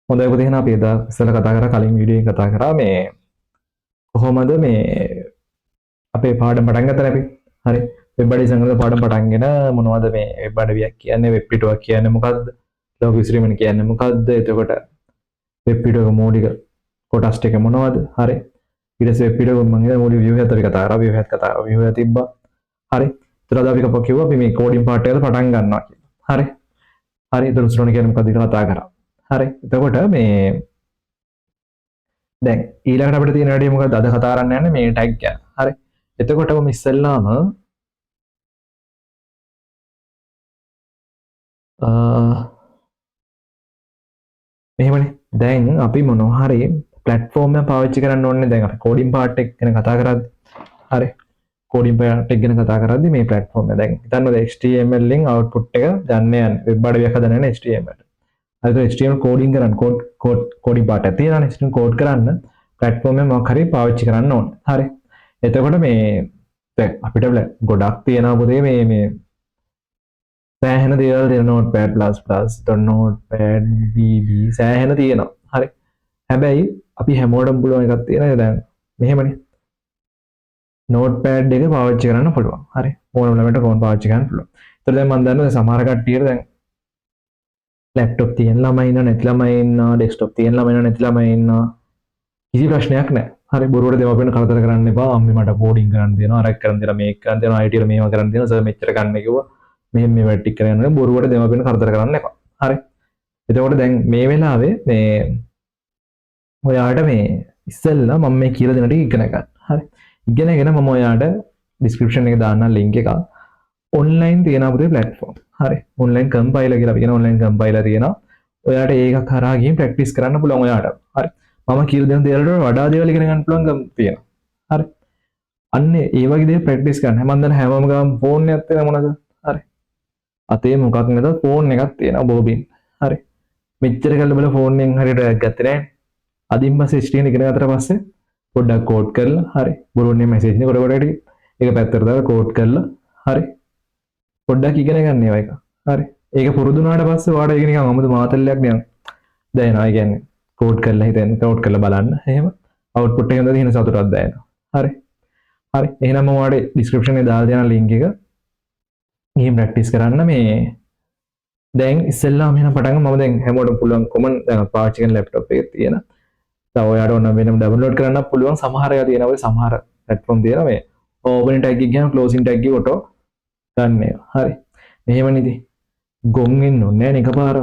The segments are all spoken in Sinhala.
හොඳයි පුතේ එහෙනම් අපි එදා ඉස්සෙල්ලා කතා කරා කලින් වීඩියෝ එකේ කතා කරා මේ කොහොමද මේ අපේ පාඩම පටන් ගත්තනේ අපි. හරි. වෙබ් අඩවි සංග්‍රහ පාඩම පටන්ගෙන මොනවද මේ වෙබ් අඩවියක් කියන්නේ වෙබ් පිටුවක් කියන්නේ මොකද්ද? ලොග් විසිරීමන කියන්නේ මොකද්ද? එතකොට වෙබ් පිටුවක මූලික කොටස් ටික මොනවද? හරි. ඊට පස්සේ වෙබ් පිටුවක මම ඉතින් මූලික view එකත් අපි කතා කරා. view එකත් කතා කරා. view එක තිබ්බා. හරි. ඊට පස්සේ අපි කිව්වා අපි මේ කෝඩින් පාර්ට් එකද පටන් ගන්නවා කියලා. හරි. හරි. ඊට පස්සේ කියන්නේ මොකද්ද කියලා කතා කරා. හරි. එතකොට මේ දැන් ඊළඟට අපිට තියෙන වැඩේ මොකද්ද? අද කතා කරන්න යන්නේ මේ ටැග් ගැන. හරි. එතකොටම ඉස්සෙල්ලාම මෙහෙමනේ. දැන් අපි මොනවා හරි platform එක පාවිච්චි කරන්න ඕනේ. දැන් අපි coding part එක ගැන කතා කරද්දි. හරි. coding part එක ගැන කතා කරද්දි මේ platform එක. දැන් හිතන්න HTML වලින් output එක ගන්න යන්නේ. web අඩවියක් හදන්න යන්නේ HTML. හරි. HTML coding කරන්න coding part එක තියෙනවානේ. HTML code කරන්න platform එක මොකක් හරි පාවිච්චි කරන්න ඕනේ. හරි. එතකොට මේ දැන් අපිට ගොඩක් තියෙනවා පුතේ මේ සෑහෙන දේවල් තියෙනවා notepad++ notepad vb සෑහෙන තියෙනවා. හරි. හැබැයි අපි හැමෝටම පුළුවන් එකක් තියෙනවා දැන් මෙහෙමනේ. notepad එක පාවිච්චි කරන්න පුළුවන්. හරි. ඕනම ළමයට කොහොම පාවිච්චි කරන්න පුළුවන්. ඒතර දැන් මම දන්නවා සමහර කට්ටියට දැන් ලැප්ටොප් තියෙන ළමයි ඉන්නවා නැති ළමයි ඉන්නවා ඩෙස්ක්ටොප් තියෙන ළමයි ඉන්නවා නැති ළමයි ඉන්නවා. කිසි ප්‍රශ්නයක් නැහැ. හරි බොරුවට දෙමාපියන් කරදර කරන්න එපා. අම්මේ මට කෝඩින් කරන්න දෙනවා අරක් කරන්න දෙනවා මේක කරන්න දෙනවා IT වල මේවා කරන්න දෙනවා සර් මෙච්චර ගන්න කිව්වා. මෙහෙම මේ වැඩ ටික කරගෙන යනවා බොරුවට දෙමාපියන් කරදර කරන්න එපා. හරි. එතකොට දැන් මේ වෙලාවේ මේ ඔයාට මේ ඉස්සෙල්ලා මම මේ කියලා දෙන ටික ඉගෙන ගන්න. හරි. ඉගෙනගෙන මම ඔයාට ඩිස්ක්‍රිප්ෂන් එකේ දාන්නම් ලින්ක් එක. ඔන්ලයින් තියෙන අපේ platform. හරි. ඔන්ලයින් කම්පයිලර් කියලා අපි කියන ඔන්ලයින් කම්පයිලර් තියෙනවා. ඔයාට ඒක කරා ගිහින් ප්‍රැක්ටිස් කරන්න පුළුවන් ඔයාට. හරි. මම කියලා දෙන දේවල්ට වඩා දේවල් ඉගෙන ගන්න පුළුවන්කම තියෙනවා. හරි. අන්න ඒ වගේ දේ ප්‍රැක්ටිස් කරන්න. මම දැන් හැමෝම ගාම ෆෝන් එකක් තියෙන මොනවද? හරි. අතේ මොකක් නැතත් ෆෝන් එකක් තියෙනවා බෝබින්. හරි. මෙච්චර කල් බල ෆෝන් එකෙන් හරියට වැඩක් ගත්තේ නැහැ. අදින් පස්සේ HTML ඉගෙන ගත්තට පස්සේ පොඩ්ඩක් කෝඩ් කරලා හරි. බොරුන්නේ මැසේජ් නේ කොට කොට ඒක පැත්තට දාලා කෝඩ් කරලා හරි. පොඩ්ඩක් ඉගෙන ගන්න ඒවා එක. හරි. ඒක පුරුදු වුණාට පස්සේ ඔයාලට ඒක නිකන් අමුතු මාතල්ලයක් නිකන් දැනෙනවා. ඒ කියන්නේ කෝඩ් කරලා හිතෙන් කෝඩ් කරලා බලන්න. එහෙම අවුට්පුට් එක හොඳට හින සතුටක් දැනෙනවා. හරි. හරි. එහෙනම් මම ඔයාලට ඩිස්ක්‍රිප්ෂන් එකේ දාලා දෙන ලින්ක් එක ගිහින් ප්‍රැක්ටිස් කරන්න මේ දැන් ඉස්සෙල්ලාම එහෙනම් පටන් ගමු. මම දැන් හැමෝටම පුළුවන් කොමන් දැන් පාවිච්චි කරන ලැප්ටොප් එකේ තියෙන. දැන් ඔයාලට ඕන වෙනම ඩවුන්ලෝඩ් කරන්න පුළුවන් සමහර ඒවා තියෙනවා. ඔය සමහර platform තියෙනවා මේ opening tag එක ගියාම closing tag එක ඔටෝ ගන්න ඒවා. හරි. මෙහෙමනේ ඉතින්. ගොන් වෙන්න ඕනේ නෑ එකපාර.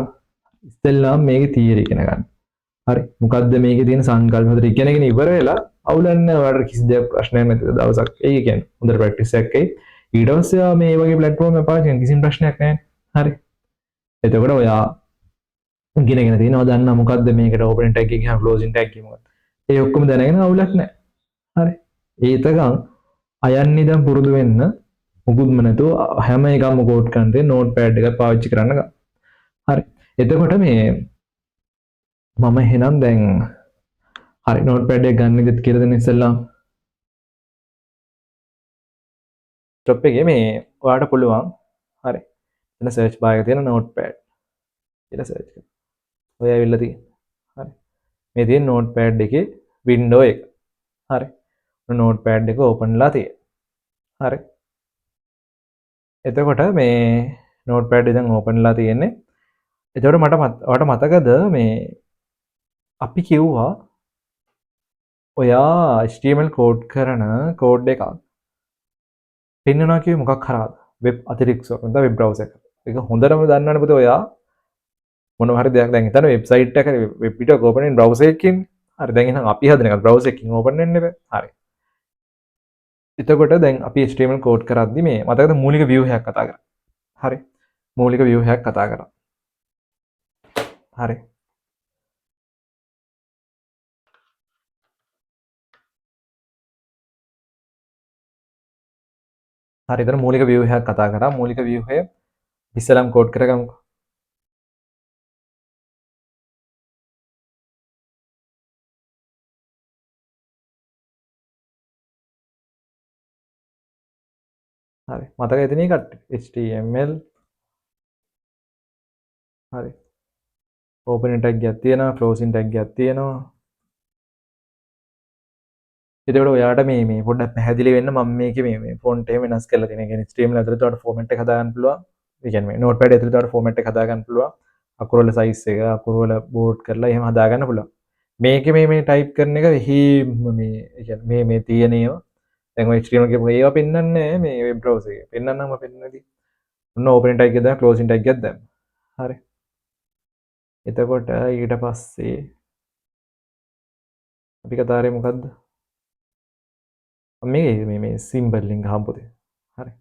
ඉස්සෙල්ලාම මේකේ තියරි ඉගෙන ගන්න. හරි. මොකද්ද මේකේ තියෙන සංකල්ප හතර ඉගෙනගෙන ඉවර වෙලා අවුලක් නෑ. ඔයාලට කිසි දෙයක් ප්‍රශ්නයක් නැති දවසක් එයි කියන්නේ. හොඳට ප්‍රැක්ටිස් එකක් එයි. ඊට පස්සේ මේ වගේ platform එක පාවිච්චි කරන කිසිම ප්‍රශ්නයක් නෑ. හරි. එතකොට ඔයා ඉගෙනගෙන තියෙනවා දන්නා මොකද්ද මේකට opening tag එක ගියාම closing tag එක මොකක්ද. ඒ ඔක්කොම දැනගෙන අවුලක් නෑ. හරි. ඒතකන් අයන්න ඉඳන් පුරුදු වෙන්න මුකුත්ම නැතුව හැම එකම කෝඩ් කරන්න තියෙන notepad එක පාවිච්චි කරන්න ගන්න. හරි. එතකොට මේ මම එහෙනම් දැන් හරි notepad එක ගන්න ඉදිත් කියලා දෙන්න ඉස්සෙල්ලා ටොප් එකේ මේ ඔයාලට පුළුවන් හරි එතන search bar එකේ තියෙන notepad කියලා search කරන්න. ඔය ඇවිල්ලා තියෙන්නේ. හරි. මේ තියෙන notepad එකේ window එක. හරි. notepad එක open ලා තියෙනවා. හරි. එතකොට මේ notepad එක දැන් open ලා තියෙන්නේ. එතකොට ඔයාලට මතකද මේ අපි කිව්වා ඔයා HTML කෝඩ් කරන කෝඩ් එකක් පෙන්වනවා කිව්වේ මොකක් කරාද? වෙබ් අතිරික්තව නැත්නම් වෙබ් බ්‍රවුසර් එක. ඒක හොඳටම දන්නවනේ පුතේ ඔයා මොනවා හරි දෙයක් දැන් හිතන්න වෙබ්සයිට් එක වෙබ් පිටුවක ඕපන් වෙන බ්‍රවුසර් එකකින්. හරි දැන් එහෙනම් අපි හදන එක බ්‍රවුසර් එකකින් ඕපන් වෙන්නේ බෑ. හරි. එතකොට දැන් අපි HTML කෝඩ් කරද්දි මේ මතකද මූලික view එකක් කතා කරා. හරි. මූලික view එකක් කතා කරා. හරි. හරි එතන මූලික view එකක් කතා කරා. මූලික view එක ඉස්සලම් කෝඩ් කරගමුකෝ. හරි. මතක ඇතිනේ කට්ටිය. HTML හරි. ඕපනින් ටැග් එකක් තියෙනවා, ක්ලෝසින් ටැග් එකක් තියෙනවා. එතකොට ඔයාට මේ පොඩ්ඩක් පැහැදිලි වෙන්න මම මේකේ මේ ෆොන්ට් එක වෙනස් කරලා තියෙනවා. ඒ කියන්නේ HTML ඇතුළත ඔයාලට ෆෝමැට් එක හදාගන්න පුළුවන්. ඒ කියන්නේ නෝට්පැඩ් ඇතුළත ඔයාලට ෆෝමැට් එක හදාගන්න පුළුවන්. අකුරු වල සයිස් එක, අකුරු වල බෝඩ් කරලා එහෙම හදාගන්න පුළුවන්. මේකේ මේ ටයිප් කරන එක වෙහි මේ ඒ කියන්නේ මේ තියෙන ඒවා දැන් ඔය HTML කියපු ඒවා පෙන්වන්නේ නැහැ මේ වෙබ් බ්‍රවුසර් එකේ. පෙන්වන්නම පෙන්වන්නදී. ඔන්න ඕපනින් ටැග් එක දාන්න, ක්ලෝසින් ටැග් එකක් දාන්න. හරි. එතකොට ඊට පස්සේ අපි කතා කරේ මොකද්ද? මේ සිම්බල් ලින්ක් හම්බුනේ. හරි.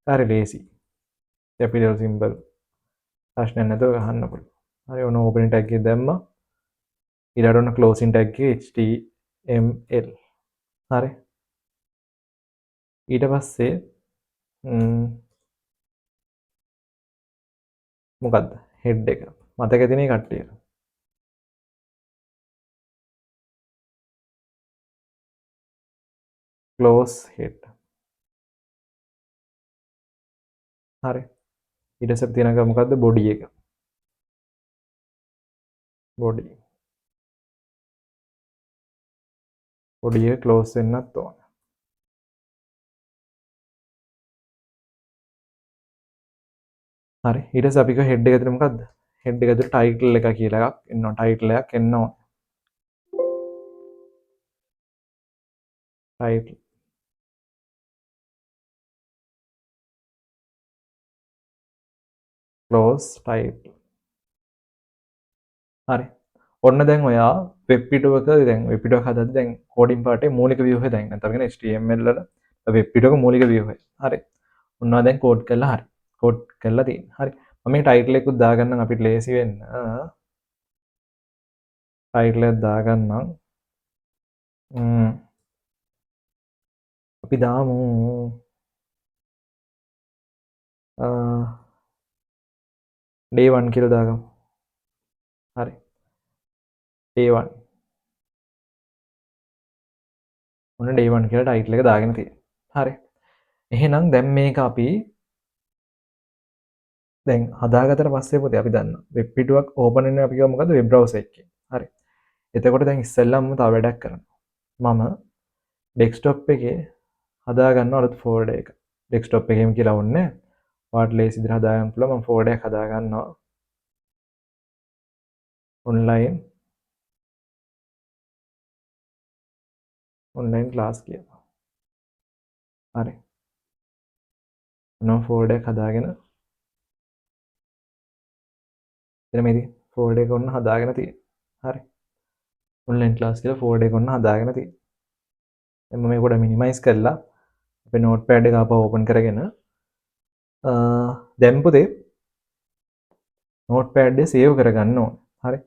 හරි ලේසි. කැපිටල් සිම්බල් ප්‍රශ්නයක් නැතුව ගහන්න පුළුවන්. හරි ඔන්න ඕපනින් ටැග් එක දැම්මා. ඊළඟට ඔන්න ක්ලෝසින් ටැග් එක HTML. හරි. ඊට පස්සේ මොකද්ද? හෙඩ් එක. මතක තියෙන කට්ටියට. close head. හරි. ඊට පස්සේ තියෙන එක මොකද්ද? body එක. body. body එක close වෙන්නත් ඕන. හරි. ඊට පස්සේ අපි කිව්ව head එක ඇතුලේ මොකද්ද? head එක ඇතුලේ title එක කියලා එකක් එනවා. title එකක් එන්න ඕන. title. close title. හරි. ඔන්න දැන් ඔයා වෙබ් පිටුවක දැන් වෙබ් පිටුවක් හදද්දි දැන් කෝඩින් පාර්ටේ මූලික view එක දැන් නැත්නම් කියන HTML වල වෙබ් පිටුවක මූලික view එක. හරි. ඔන්නවා දැන් කෝඩ් කරලා හරි. කෝඩ් කරලා තියෙනවා. හරි. මම මේ ටයිටල් එකකුත් දාගන්නම් අපිට ලේසි වෙන්න. ටයිටල් එක දාගන්නම්. අපි දාමු day 1 කියලා දාගමු. හරි. day 1. ඔන්න day 1 කියලා ටයිටල් එක දාගෙන තියෙනවා. හරි. එහෙනම් දැන් මේක අපි දැන් හදාගත්තට පස්සේ පුතේ අපි දන්නවා වෙබ් පිටුවක් ඕපන් වෙනවා අපි කියමු මොකද්ද වෙබ් බ්‍රවුසර් එකකින්. හරි. එතකොට දැන් ඉස්සෙල්ලාම තව වැඩක් කරනවා. මම ඩෙස්ක්ටොප් එකේ හදාගන්න අලුත් ෆෝල්ඩර් එක. ඩෙස්ක්ටොප් එකේම කියලා ඕනේ. ඔයාලට ලේසි විදිහට හදාගන්න පුළුවන්. මම ෆෝල්ඩර් එකක් හදාගන්නවා. online class කියලා. හරි. මොනවා ෆෝල්ඩර් එකක් හදාගෙන එතන මේදී ෆෝල්ඩර් එක ඔන්න හදාගෙන තියෙනවා. හරි. online class කියලා ෆෝල්ඩර් එක ඔන්න හදාගෙන තියෙනවා. දැන් මම මේක පොඩ්ඩක් මිනිමයිස් කරලා අපේ notepad එක ආපහු ඕපන් කරගෙන දැන් පුතේ notepad එක සේව් කරගන්න ඕනේ. හරි.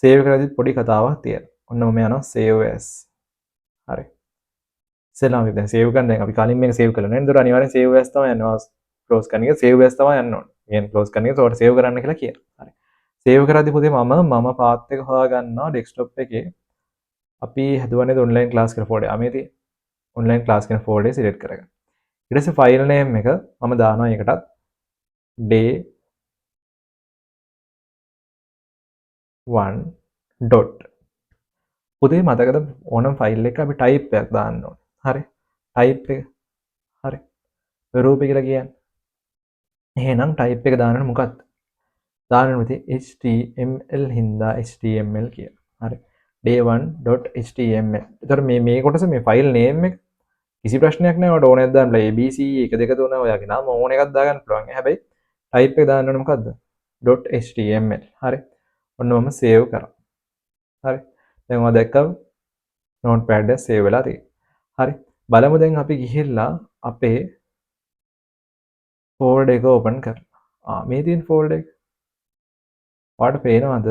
සේව් කරද්දි පොඩි කතාවක් තියෙනවා. ඔන්න මම යනවා save as. හරි. ඉස්සෙල්ලාම අපි දැන් සේව් කරන දැන් අපි කලින් මේක සේව් කළා නේද? ඒතර අනිවාර්යෙන් save as තමයි යනවා. ක්ලෝස් කරන එක save as තමයි යන්න ඕනේ. කියන්නේ ක්ලෝස් කරන එක ඒකට සේව් කරන්න කියලා කියනවා. හරි. සේව් කරද්දි පුතේ මම පාත් එක හොයාගන්නවා ඩෙස්ක්ටොප් එකේ. අපි හදුවන්නේ online class කියලා ෆෝල්ඩර්. අමේ තියෙන online class කියන ෆෝල්ඩර් එක සිලෙක්ට් කරගන්න. ඊට පස්සේ ෆයිල් නේම් එක මම දානවා ඒකටත් day 1 dot. පුතේ මතකද ඕනම් ෆයිල් එක අපි type එකක් දාන්න ඕනේ. හරි. type එක. හරි. රූපේ කියලා කියන්නේ. එහෙනම් type එක දාන්න මොකක්ද? දාන්න ඕනේ HTML හින්දා HTML කියලා. හරි. day1.html. එතකොට මේ කොටස මේ ෆයිල් නේම් එක කිසි ප්‍රශ්නයක් නැහැ. ඔයාලට ඕනෑද දාන්න abc 1 2 3 ඔයාගේ නම ඕන එකක් දාගන්න පුළුවන්. හැබැයි type එක දාන්න ඕනේ මොකද්ද? .html. හරි. ඔන්න මම save කරා. හරි. දැන් ඔයා දැක්කම notepad එක save වෙලා තියෙනවා. හරි. බලමු දැන් අපි ගිහිල්ලා අපේ folder එක open කරලා. මේ තියෙන folder එක. ඔයාලට පේනවද?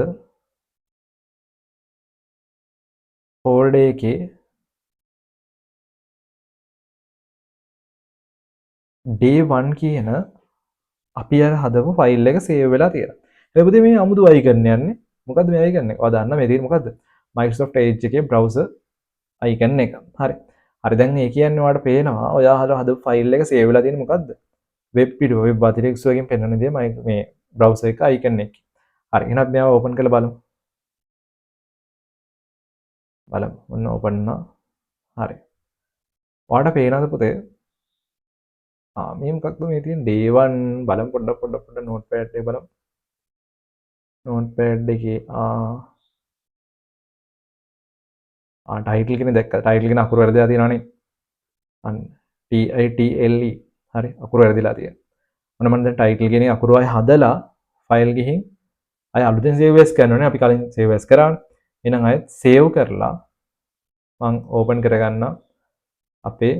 folder එකේ day 1 කියන අපි අර හදපු ෆයිල් එක සේව් වෙලා තියෙනවා. හැබැයි පුතේ මේ අමුතු icon යන්නේ. මොකද්ද මේ icon එක? ඔයා දන්නා මේ තියෙන්නේ මොකද්ද? Microsoft Edge එකේ browser icon එක. හරි. හරි දැන් ඒ කියන්නේ ඔයාලට පේනවා ඔයා හදපු ෆයිල් එක සේව් වෙලා තියෙන්නේ මොකද්ද? වෙබ් පිටුව වෙබ් අතිරේක්ෂ වලින් පෙන්වන දේ මේ browser එක icon එක. හරි එහෙනම් අපි මේවා ඕපන් කරලා බලමු. බලමු. ඔන්න ඕපන් වුණා. හරි. ඔයාලට පේනවද පුතේ? මේ මොකක්ද මේ තියෙන day 1 බලමු පොඩ්ඩක් notepad එක බලමු. notepad එකේ ටයිටල් කෙනෙක් දැක්කද? ටයිටල් කෙන අකුරු වැරදිලා තියෙනවනේ. අන්න TITLE හරි අකුරු වැරදිලා තියෙනවා. ඔන්න මම දැන් ටයිටල් කෙනේ අකුරු ආයේ හදලා ෆයිල් ගිහින් ආයේ අලුතෙන් save as කරන්න ඕනේ. අපි කලින් save as කරානේ. එහෙනම් ආයෙත් save කරලා මම ඕපන් කරගන්නවා අපේ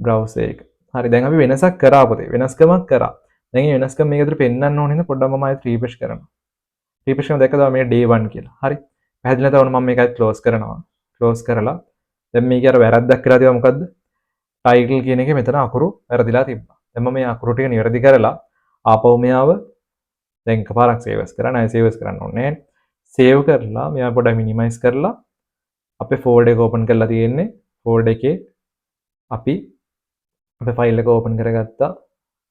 browser එක. හරි දැන් අපි වෙනසක් කරා පුතේ. වෙනස්කමක් කරා. දැන් මේ වෙනස්කම මේක ඇතුලේ පෙන්වන්න ඕනේ නේද? පොඩ්ඩක් මම ආයෙත් refresh කරනවා. refresh කරන දැක්කද මේ day 1 කියලා. හරි. පැහැදිලි නැතවන මම මේක ආයෙත් close කරනවා. close කරලා දැන් මේකේ අර වැරද්දක් කරලා තියෙනවා මොකද්ද? title කියන එකේ මෙතන අකුරු වැරදිලා තිබ්බා. දැන් මම මේ අකුරු ටික නිවැරදි කරලා ආපහු මෙයාව දැන් එකපාරක් save as කරා. නෑ save as කරන්න ඕනේ නෑ. save කරලා මෙයා පොඩ්ඩක් minimize කරලා අපේ folder එක open කරලා තියෙන්නේ. folder එකේ අපි අපේ ෆයිල් එක ඕපන් කරගත්තා.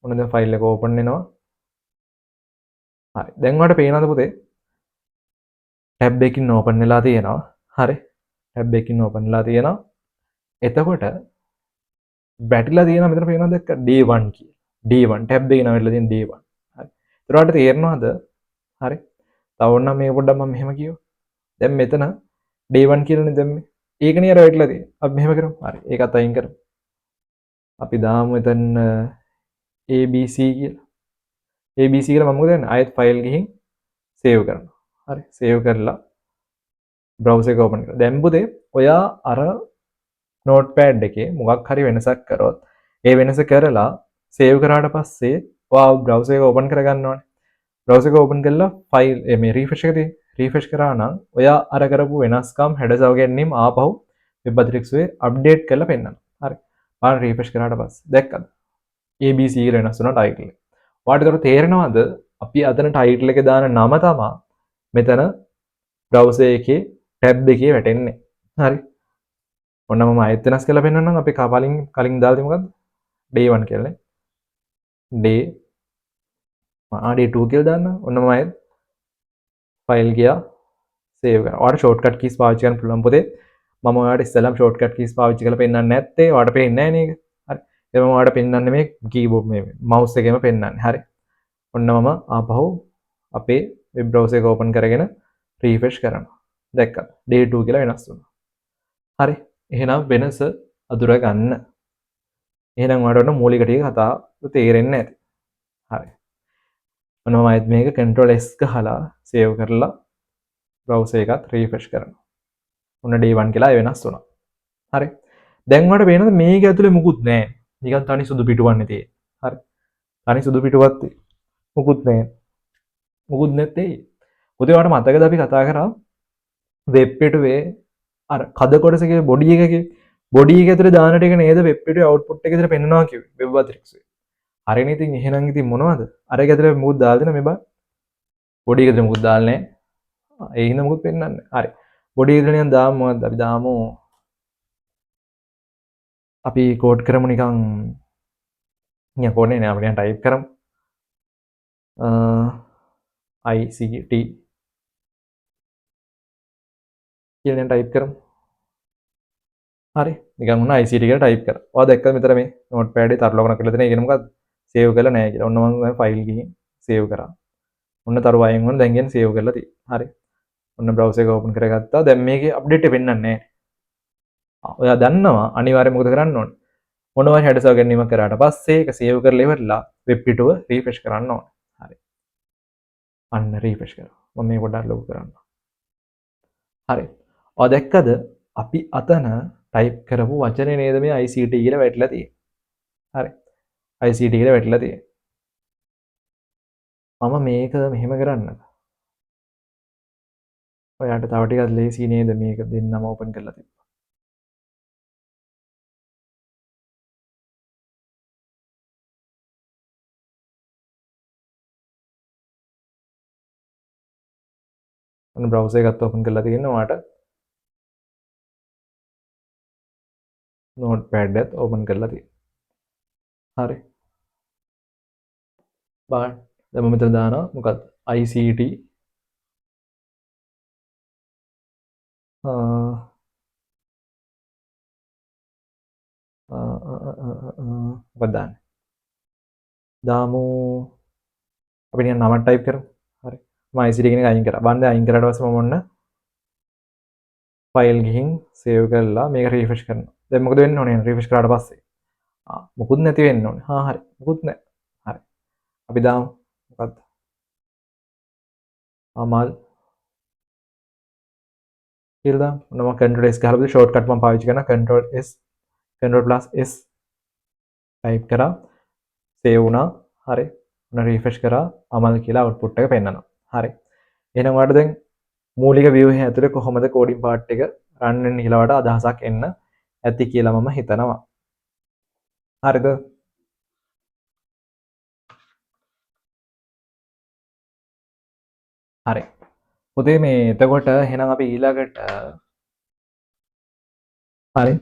ඔන්න දැන් ෆයිල් එක ඕපන් වෙනවා. හරි. දැන් ඔයාලට පේනවද පුතේ? ටැබ් එකකින් ඕපන් වෙලා තියෙනවා. හරි. ටැබ් එකකින් ඕපන් වෙලා තියෙනවා. එතකොට වැටිලා තියෙනවා මෙතන පේනවද දැක්ක D1 කියලා. D1 ටැබ් එකේ නම වැටිලා තියෙන D1. හරි. ඒතර ඔයාලට තේරෙනවද? හරි. තව ඕනනම් මේක පොඩ්ඩක් මම මෙහෙම කියව. දැන් මෙතන D1 කියලානේ දැම්මේ. ඒකනේ අර වැටිලා තියෙන්නේ. අපි මෙහෙම කරමු. හරි. ඒකත් අයින් කරමු. අපි දාමු එතන ABC කියලා. ABC කියලා මම මොකද කරන්නේ? ආයෙත් ෆයිල් ගිහින් සේව් කරනවා. හරි. සේව් කරලා browser එක open කරනවා. දැන් පුතේ ඔයා අර notepad එකේ මොකක් හරි වෙනසක් කරොත් ඒ වෙනස කරලා සේව් කරාට පස්සේ ඔයා browser එක open කරගන්න ඕනේ. browser එක open කරලා ෆයිල් මේ refresh එක තියෙන්නේ. refresh කරා නම් ඔයා අර කරපු වෙනස්කම් හැඩසව ගැනීම ආපහු web අධිරක්ෂකයේ update කරලා පෙන්නනවා. හරි. බලන්න refresh කරාට පස්සේ දැක්කද? ABC කියලා වෙනස් වුණා title එක. ඔයාලට ඒක තේරෙනවද? අපි අතන title එකේ දාන නම තමයි මෙතන browser එකේ tab එකේ වැටෙන්නේ. හරි. ඔන්න මම ආයෙත් වෙනස් කරලා පෙන්නන්නම්. අපි කලින් දාලා තියෙන්නේ මොකද්ද? day 1 කියලානේ. day day 2 කියලා දාන්න. ඔන්න මම ආයෙත් ෆයිල් ගියා save කරනවා. ඔයාලට shortcut keys පාවිච්චි කරන්න පුළුවන් පොතේ. මම ඔයාලට ඉස්සෙල්ලාම shortcut keys පාවිච්චි කරලා පෙන්නන්නේ නැත්තේ. ඔයාලට පේන්නේ නැහැ නේද? හරි. ඒක මම ඔයාලට පෙන්නන්නේ මේ keyboard මේ mouse එකේම පෙන්නන්නේ. හරි. ඔන්න මම ආපහු අපේ වෙබ් බ්‍රවුසර් එක ඕපන් කරගෙන රීෆ්‍රෙෂ් කරනවා. දැක්කද? day 2 කියලා වෙනස් වුණා. හරි. එහෙනම් වෙනස අඳුර ගන්න. එහෙනම් ඔයාලට ඔන්න මූලික ටික කතාව තේරෙන්නේ නැති. හරි. ඔන්න මම ආයෙත් මේක control S ගහලා save කරලා බ්‍රවුසර් එකත් රීෆ්‍රෙෂ් කරනවා. ඔන්න day 1 කියලා වෙනස් වුණා. හරි. දැන් ඔයාලට පේනද මේක ඇතුලේ මුකුත් නැහැ. නිකන් තනි සුදු පිටුවන්නේ තියෙන්නේ. හරි. තනි සුදු පිටුවක් මුකුත් නැහැ. මුකුත් නැත්තේ. පුතේ ඔයාලට මතකද අපි කතා කරා වෙබ් පිටුවේ අර කද කොටසකේ බොඩි එකකේ බොඩි එක ඇතුලේ දාන ටික නේද වෙබ් පිටුවේ අවුට්පුට් එක විතර පෙන්වනවා කිව්වේ වෙබ් අධිරක්ෂකේ. හරිනේ ඉතින් එහෙනම් ඉතින් මොනවද? අර එක ඇතුලේ මුකුත් දාලා දෙන මේ බා. බොඩි එක ඇතුලේ මුකුත් දාලා නැහැ. ඒ හින්දා මුකුත් පෙන්වන්නේ නැහැ. හරි. බොඩි එක ඇතුලේ නිකන් දාමු මොකද්ද? අපි දාමු අපි කෝඩ් කරමු නිකන් කෝඩ් නේ අපි නිකන් ටයිප් කරමු. ICT කියලා ටයිප් කරමු. හරි. නිකන් උන ICT කියලා ටයිප් කරා. ඔයා දැක්කද මෙතන මේ notepad එකේ තරලවකන කරලා තියෙන. ඒ කියන්නේ මොකද්ද? සේව් කරලා නැහැ කියලා. ඔන්න මම දැන් ෆයිල් ගිහින් සේව් කරා. ඔන්න තරුව අයින් වුණා. දැන් කියන්නේ සේව් කරලා තියෙනවා. හරි. ඔන්න browser එක open කරගත්තා. දැන් මේකේ අප්ඩේට් එක පෙන්වන්නේ නැහැ. ඔයා දන්නවා අනිවාර්යයෙන් මොකද කරන්න ඕනේ? මොනවා හැඩසව ගැනීමක් කරාට පස්සේ ඒක සේව් කරලා ඉවරලා වෙබ් පිටුව රීෆ්‍රෙෂ් කරන්න ඕනේ. හරි. අන්න රීෆ්‍රෙෂ් කරා. මම මේ පොඩ්ඩක් ලොකු කරන්නම්. හරි. ඔයා දැක්කද අපි අතන ටයිප් කරපු වචනේ නේද මේ ICT කියලා වැටලා තියෙන්නේ. හරි. ICT කියලා වැටලා තියෙන්නේ. මම මේක මෙහෙම කරන්නද? ඔයාට තව ටිකක් ලේසි නේද මේක දෙන්නම ඕපන් කරලා තිබ්බා. ඔන්න browser එකත් ඕපන් කරලා තියෙනවා ඔයාට. notepad එකත් ඕපන් කරලා තියෙනවා. හරි. බලන්න. දැන් මම මෙතන දානවා මොකක්ද ICT මොකක්ද දාන්නේ දාමු අපි නිකන් නමක් ටයිප් කරමු හරි මම ICT කියන එක අයින් කරා බන්ද අයින් කරාට පස්සේ මම ඔන්න ෆයිල් ගිහින් සේව් කරලා මේක රිෆ්‍රෙෂ් කරනවා දැන් මොකද වෙන්න ඕනේ රිෆ්‍රෙෂ් කරාට පස්සේ මුකුත් නැති වෙන්න ඕනේ හරි මුකුත් නැහැ හරි අපි දාමු මොකක්ද අමල් කියලා දාමු ඔන්න මම control S ගහලා ෂෝට්කට් මම පාවිච්චි කරනවා control S control plus S type කරා සේව් වුණා හරි ඔන්න රිෆ්‍රෙෂ් කරා අමල් කියලා අවුට්පුට් එක පෙන්නනවා හරි එහෙනම් ඔයාලට දැන් මූලික view එක ඇතුලේ කොහොමද කෝඩින් පාර්ට් එක රන් වෙන්නේ කියලා වට අදහසක් එන්න ඇති කියලා මම හිතනවා හරිද හරි පුතේ මේ එතකොට එහෙනම් අපි ඊළඟට හරි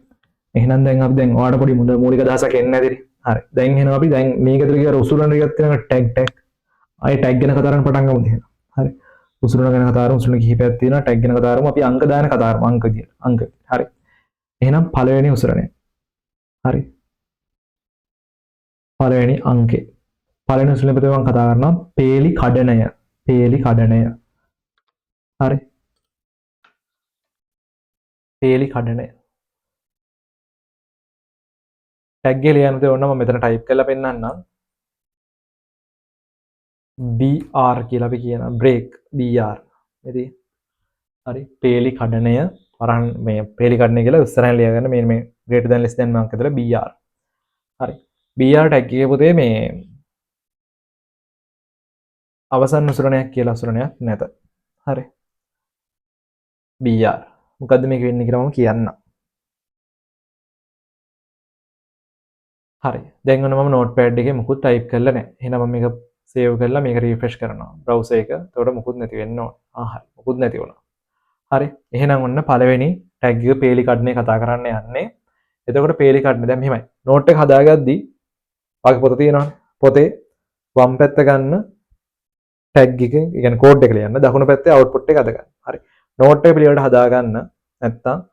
එහෙනම් දැන් අපි දැන් ඔයාලට පොඩි මූලික අදහසක් එන්න ඇතිනේ හරි දැන් එහෙනම් අපි දැන් මේක ඇතුලේ කියලා උසුලන එකක් තියෙනවා ටැග් ආයි ටැග් ගැන කතා කරන්න පටන් ගමුද එහෙනම් හරි උසුලන ගැන කතා කරමු උසුලන කිහිපයක් තියෙනවා ටැග් ගැන කතා කරමු අපි අංක දාන කතා කරමු අංක කියලා අංක හරි එහෙනම් පළවෙනි උසුලනය හරි පළවෙනි අංකේ පළවෙනි උසුලන පිටුව මම කතා කරනවා පේලි කඩනය හරි පේලි කඩනය ටැග් එක ලියන්න දේ ඕන මම මෙතන ටයිප් කරලා පෙන්නන්නම් BR කියලා අපි කියන බ්‍රේක් BR ඉතින් හරි පේලි කඩනය වරන් මේ පේලි කඩනය කියලා ඉස්සරහින් ලියගන්න මේ greater than less than mark ඇතුළේ BR හරි BR ටැග් එකේ පුතේ මේ අවසන් උසුලනයක් කියලා උසුලනයක් නැත හරි BR මොකද්ද මේක වෙන්නේ කියලා මම කියන්නම් හරි දැන් ඔන්න මම නෝට්පෑඩ් එකේ මුකුත් ටයිප් කරලා නැහැ එහෙනම් මම මේක සේව් කරලා මේක රිෆ්‍රෙෂ් කරනවා බ්‍රවුසර් එක එතකොට මුකුත් නැති වෙන්න ඕන හරි මුකුත් නැති වුණා හරි එහෙනම් ඔන්න පළවෙනි ටැග් එක පේලි කඩනේ කතා කරන්න යන්නේ එතකොට පේලි කඩනේ දැන් මෙහෙමයි නෝට් එක හදාගද්දී වාගේ පොත තියෙනවනේ පොතේ වම් පැත්ත ගන්න ටැග් එක කියන්නේ කෝඩ් එක ලියන්න දකුණු පැත්තේ අවුට්පුට් එක අද ගන්න හරි නෝට් එක පිළිවෙලට හදාගන්න නැත්තම්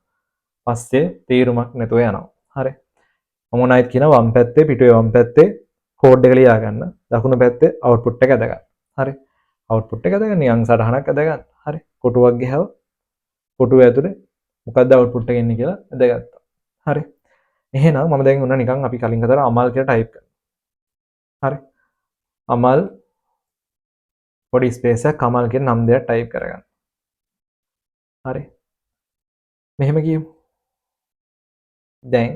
පස්සේ තීරුමක් නැතුව යනවා හරි මම මොනවයිද කියන වම් පැත්තේ පිටුවේ වම් පැත්තේ කෝඩ් එක ලියා ගන්න දකුණු පැත්තේ අවුට්පුට් එක අද ගන්න හරි අවුට්පුට් එක අද ගන්න නිකන් සටහනක් අද ගන්න හරි කොටුවක් ගහව කොටුව ඇතුලේ මොකක්ද අවුට්පුට් එක එන්නේ කියලා අද ගත්තා හරි එහෙනම් මම දැන් උන්න නිකන් අපි කලින් කතාව අමල් කියලා ටයිප් කරනවා හරි අමල් පොඩි ස්පේස් එකක් කමල් කියන නම් දෙයක් ටයිප් කරගන්න හරි මෙහෙම කියමු දැන්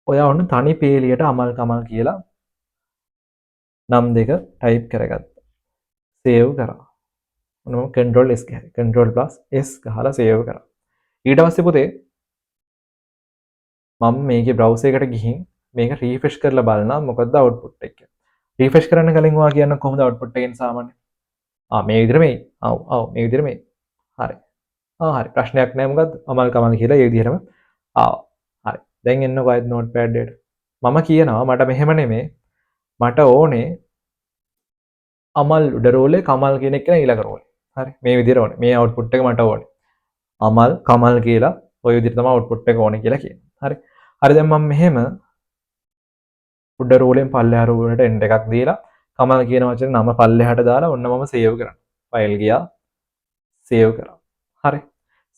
ඔයා ඔන්න තනි පේලියට අමල් කමල් කියලා නම් දෙක ටයිප් කරගත්තා සේව් කරා ඔන්න මම control S ගහයි control plus S ගහලා සේව් කරා ඊට පස්සේ පුතේ මම මේකේ browser එකට ගිහින් මේක රිෆ්‍රෙෂ් කරලා බලනවා මොකද්ද අවුට්පුට් එක කියලා රිෆ්‍රෙෂ් කරන්න කලින් ඔයා කියන්න කොහොමද අවුට්පුට් එකෙන් සාමාන්‍ය මේ විදිහට මේ ඔව් මේ විදිහට මේ හරි හරි ප්‍රශ්නයක් නැහැ මොකද්ද අමල් කමල් කියලා ඒ විදිහටම ආවා හරි දැන් එන්නකෝ ආයෙත් නෝට්පෑඩ් එකට මම කියනවා මට මෙහෙම නෙමෙයි මට ඕනේ අමල් උඩ රෝලේ කමල් කියන එක නේ ඊළඟ රෝලේ හරි මේ විදිහට ඕනේ මේ අවුට්පුට් එක මට ඕනේ අමල් කමල් කියලා ওই විදිහට තමයි අවුට්පුට් එක ඕනේ කියලා කියනවා හරි හරි දැන් මම මෙහෙම උඩ රෝලෙන් පල්ලෙහා රෝලට එන්ඩ් එකක් දීලා කමල් කියන වචනේ නම පල්ලෙහාට දාලා ඔන්න මම සේව් කරනවා ෆයිල් ගියා සේව් කරා හරි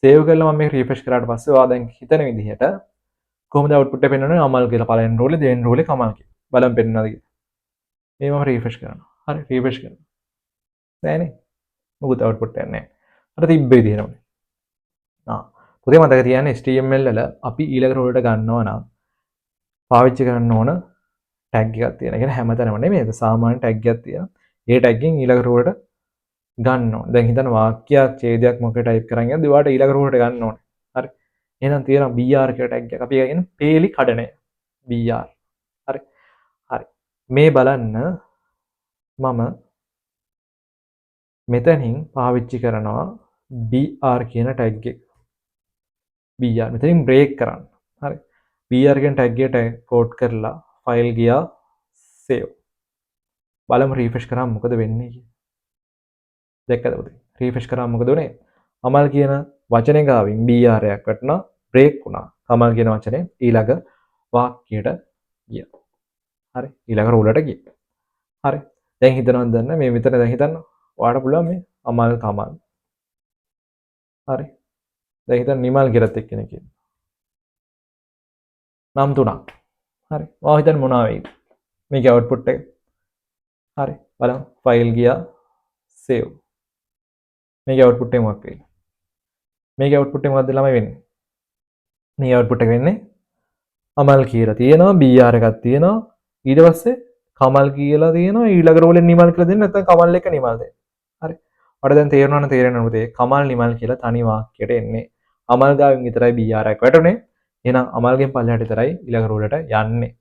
සේව් කරලා මම මේක රිෆ්‍රෙෂ් කරාට පස්සේ ඔයා දැන් හිතන විදිහට කොහොමද අවුට්පුට් එක පෙන්වන්නේ අමල් කියලා පළවෙනි රෝලේ දෙවෙනි රෝලේ කමල් කියලා බලන්න පෙන්නනද කියලා මේ මම රිෆ්‍රෙෂ් කරනවා හරි රිෆ්‍රෙෂ් කරනවා නෑනේ මොකද අවුට්පුට් එකක් නෑ අර තිබ්බ විදිහටම පුතේ මතක තියාගන්න HTML වල අපි ඊළඟ රෝලට ගන්නවා නම් පාවිච්චි කරන්න ඕන ටැග් එකක් තියෙනවා. ඒ කියන්නේ හැමතැනම නෙමෙයි. සාමාන්‍ය ටැග් එකක් තියෙනවා. ඒ ටැග් එකෙන් ඊළඟ රෝලට ගන්න ඕනේ. දැන් හිතන්න වාක්‍යයක් ඡේදයක් මොකද ටයිප් කරන් යද්දි ඔයාලට ඊළඟ රෝලට ගන්න ඕනේ. හරි. එහෙනම් තියෙනවා BR කියලා ටැග් එකක්. අපි ඒක කියන්නේ පේලි කඩනය. BR. හරි. හරි. මේ බලන්න මම මෙතනින් පාවිච්චි කරනවා BR කියන ටැග් එක. BR මෙතනින් බ්‍රේක් කරන්න. හරි. BR කියන ටැග් එකට කෝඩ් කරලා ෆයිල් ගියා සේව් බලමු රීෆ්‍රෙෂ් කරාම මොකද වෙන්නේ කියලා. දැක්කද පුතේ? රීෆ්‍රෙෂ් කරාම මොකද උනේ? අමල් කියන වචනේ ගාවින් BR එකක් වැටුණා බ්‍රේක් වුණා. කමල් කියන වචනේ ඊළඟ වාක්‍යයට ගියා. හරි. ඊළඟ රූලට ගියා. හරි. දැන් හිතනවද දන්න මේ විතර දැන් හිතන්න. ඔයාලට පුළුවන් මේ අමල් කමල්. හරි. දැන් හිතන්න නිමල් කියලාත් එක්කෙනෙක් ඉන්නවා. නම් තුනක්. හරි. ඔයා හිතන්න මොනවා වෙයිද? මේකේ අවුට්පුට් එක. හරි. බලමු. ෆයිල් ගියා. සේව්. මේකේ අවුට්පුට් එක මොකක් වෙයිද? මේකේ අවුට්පුට් එක මොකක්ද ළමයි වෙන්නේ? මේ අවුට්පුට් එක වෙන්නේ අමල් කියලා තියෙනවා BR එකක් තියෙනවා ඊට පස්සේ කමල් කියලා තියෙනවා ඊළඟ රෝලෙන් නිමල් කියලා දෙන්න නැත්නම් කමල් එක නිමල් දෙන්න. හරි. ඔයාලට දැන් තේරෙනවද තේරෙන්නේ නැද්ද? කමල් නිමල් කියලා තනි වාක්‍යයට එන්නේ. අමල් ගාවින් විතරයි BR එකක් වැටුනේ. එහෙනම් අමල්ගෙන් පල්ලෙහාට විතරයි ඊළඟ රෝලට යන්නේ.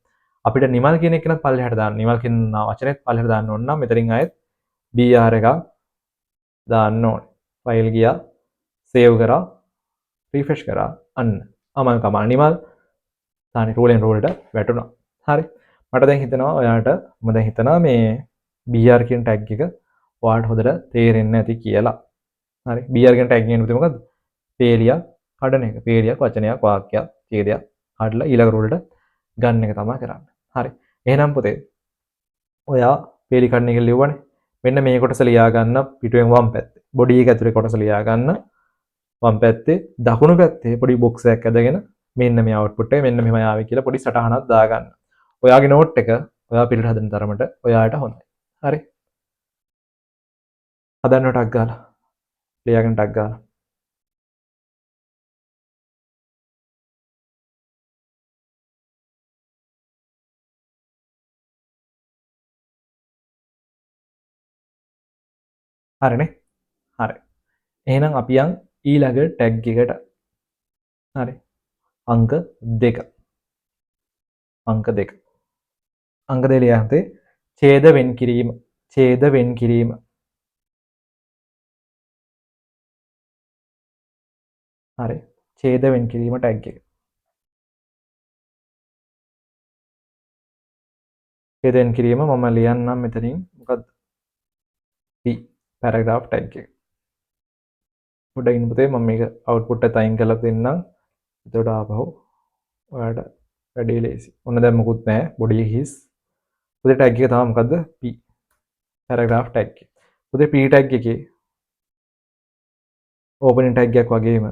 අපිට නිමල් කියන එක නම් පල්ලෙහාට දාන්න. නිමල් කියන වචනේත් පල්ලෙහාට දාන්න ඕන නම් මෙතනින් ආයෙත් BR එකක් දාන්න ඕනේ. ෆයිල් ගියා සේව් කරා රිෆ්‍රෙෂ් කරා අන්න අමල් කමල් නිමල් තානි රෝලෙන් රෝලට වැටුණා. හරි. මට දැන් හිතෙනවා ඔයාලට මම දැන් හිතනවා මේ BR කියන ටැග් එක ඔයාලට හොඳට තේරෙන්නේ නැති කියලා. හරි. BR කියන ටැග් එකෙන් මොකද? පේලියක් කඩන එක. පේලියක් වචනයක් වාක්‍යයක් ඡේදයක් කඩලා ඊළඟ රෝලට ගන්න එක තමයි කරන්නේ. හරි. එහෙනම් පුතේ ඔයා පේලි කඩන එක ලියුවනේ. මෙන්න මේ කොටස ලියා ගන්න පිටුවෙන් වම් පැත්තේ. බොඩි එක ඇතුලේ කොටස ලියා ගන්න. වම් පැත්තේ දකුණු පැත්තේ පොඩි බොක්ස් එකක් ඇදගෙන මෙන්න මේ අවුට්පුට් එක මෙන්න මෙහෙම ආවේ කියලා පොඩි සටහනක් දාගන්න. ඔයාගේ නෝට් එක ඔයා පිළිට හදන තරමට ඔයාට හොඳයි. හරි. හදන්න ටක් ගාලා. ලියාගෙන ටක් ගාලා. හරිනේ. හරි. එහෙනම් අපි යන් ඊළඟ ටැග් එකට. හරි. අංක 2. අංක 2. අංක 2 ලියා හතේ ඡේද වෙන් කිරීම. ඡේද වෙන් කිරීම. හරි. ඡේද වෙන් කිරීම ටැග් එක. ඡේද වෙන් කිරීම මම ලියන්නම් මෙතනින් මොකද්ද? P පැරග්‍රාෆ් ටැග් එක. පොඩ්ඩක් ඉන්න පුතේ මම මේක අවුට්පුට් එක අයින් කරලා දෙන්නම්. එතකොට ආපහු ඔයාලට වැඩේ ලේසි. ඔන්න දැන් මොකුත් නැහැ. බොඩි හිස්. පුතේ ටැග් එක තමයි මොකද්ද? P පැරග්‍රාෆ් ටැග් එක. පුතේ P ටැග් එකේ ඕපනින් ටැග් එකක් වගේම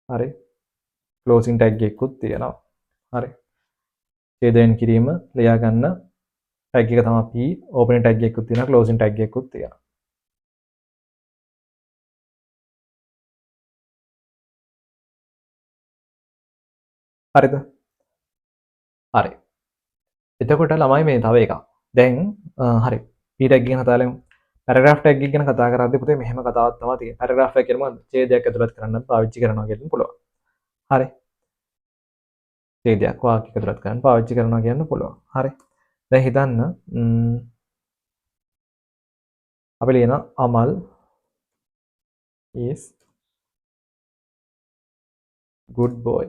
හරි ක්ලෝසින් ටැග් එකකුත් තියෙනවා. හරි. ඡේදයෙන් කිරීම ලියා ගන්න ටැග් එක තමයි P ඕපනින් ටැග් එකකුත් තියෙනවා ක්ලෝසින් ටැග් එකකුත් තියෙනවා. හරිද? හරි. එතකොට ළමයි මේ තව එකක්. දැන් හරි. P ටැග් එකෙන් කතා කරමු. පැරග්‍රාෆ් ටැග් එක ගැන කතා කරද්දී පුතේ මෙහෙම කතාවක් තමයි තියෙන්නේ. පැරග්‍රාෆ් එක කියන්නේ මොකද්ද? ඡේදයක් ඇතුළත් කරන්න පාවිච්චි කරනවා කියන්න පුළුවන්. හරි. ඡේදයක් වාක්‍යයක ඇතුළත් කරන්න පාවිච්චි කරනවා කියන්න පුළුවන්. හරි. දැන් හිතන්න අපි ලියන අමල් is good boy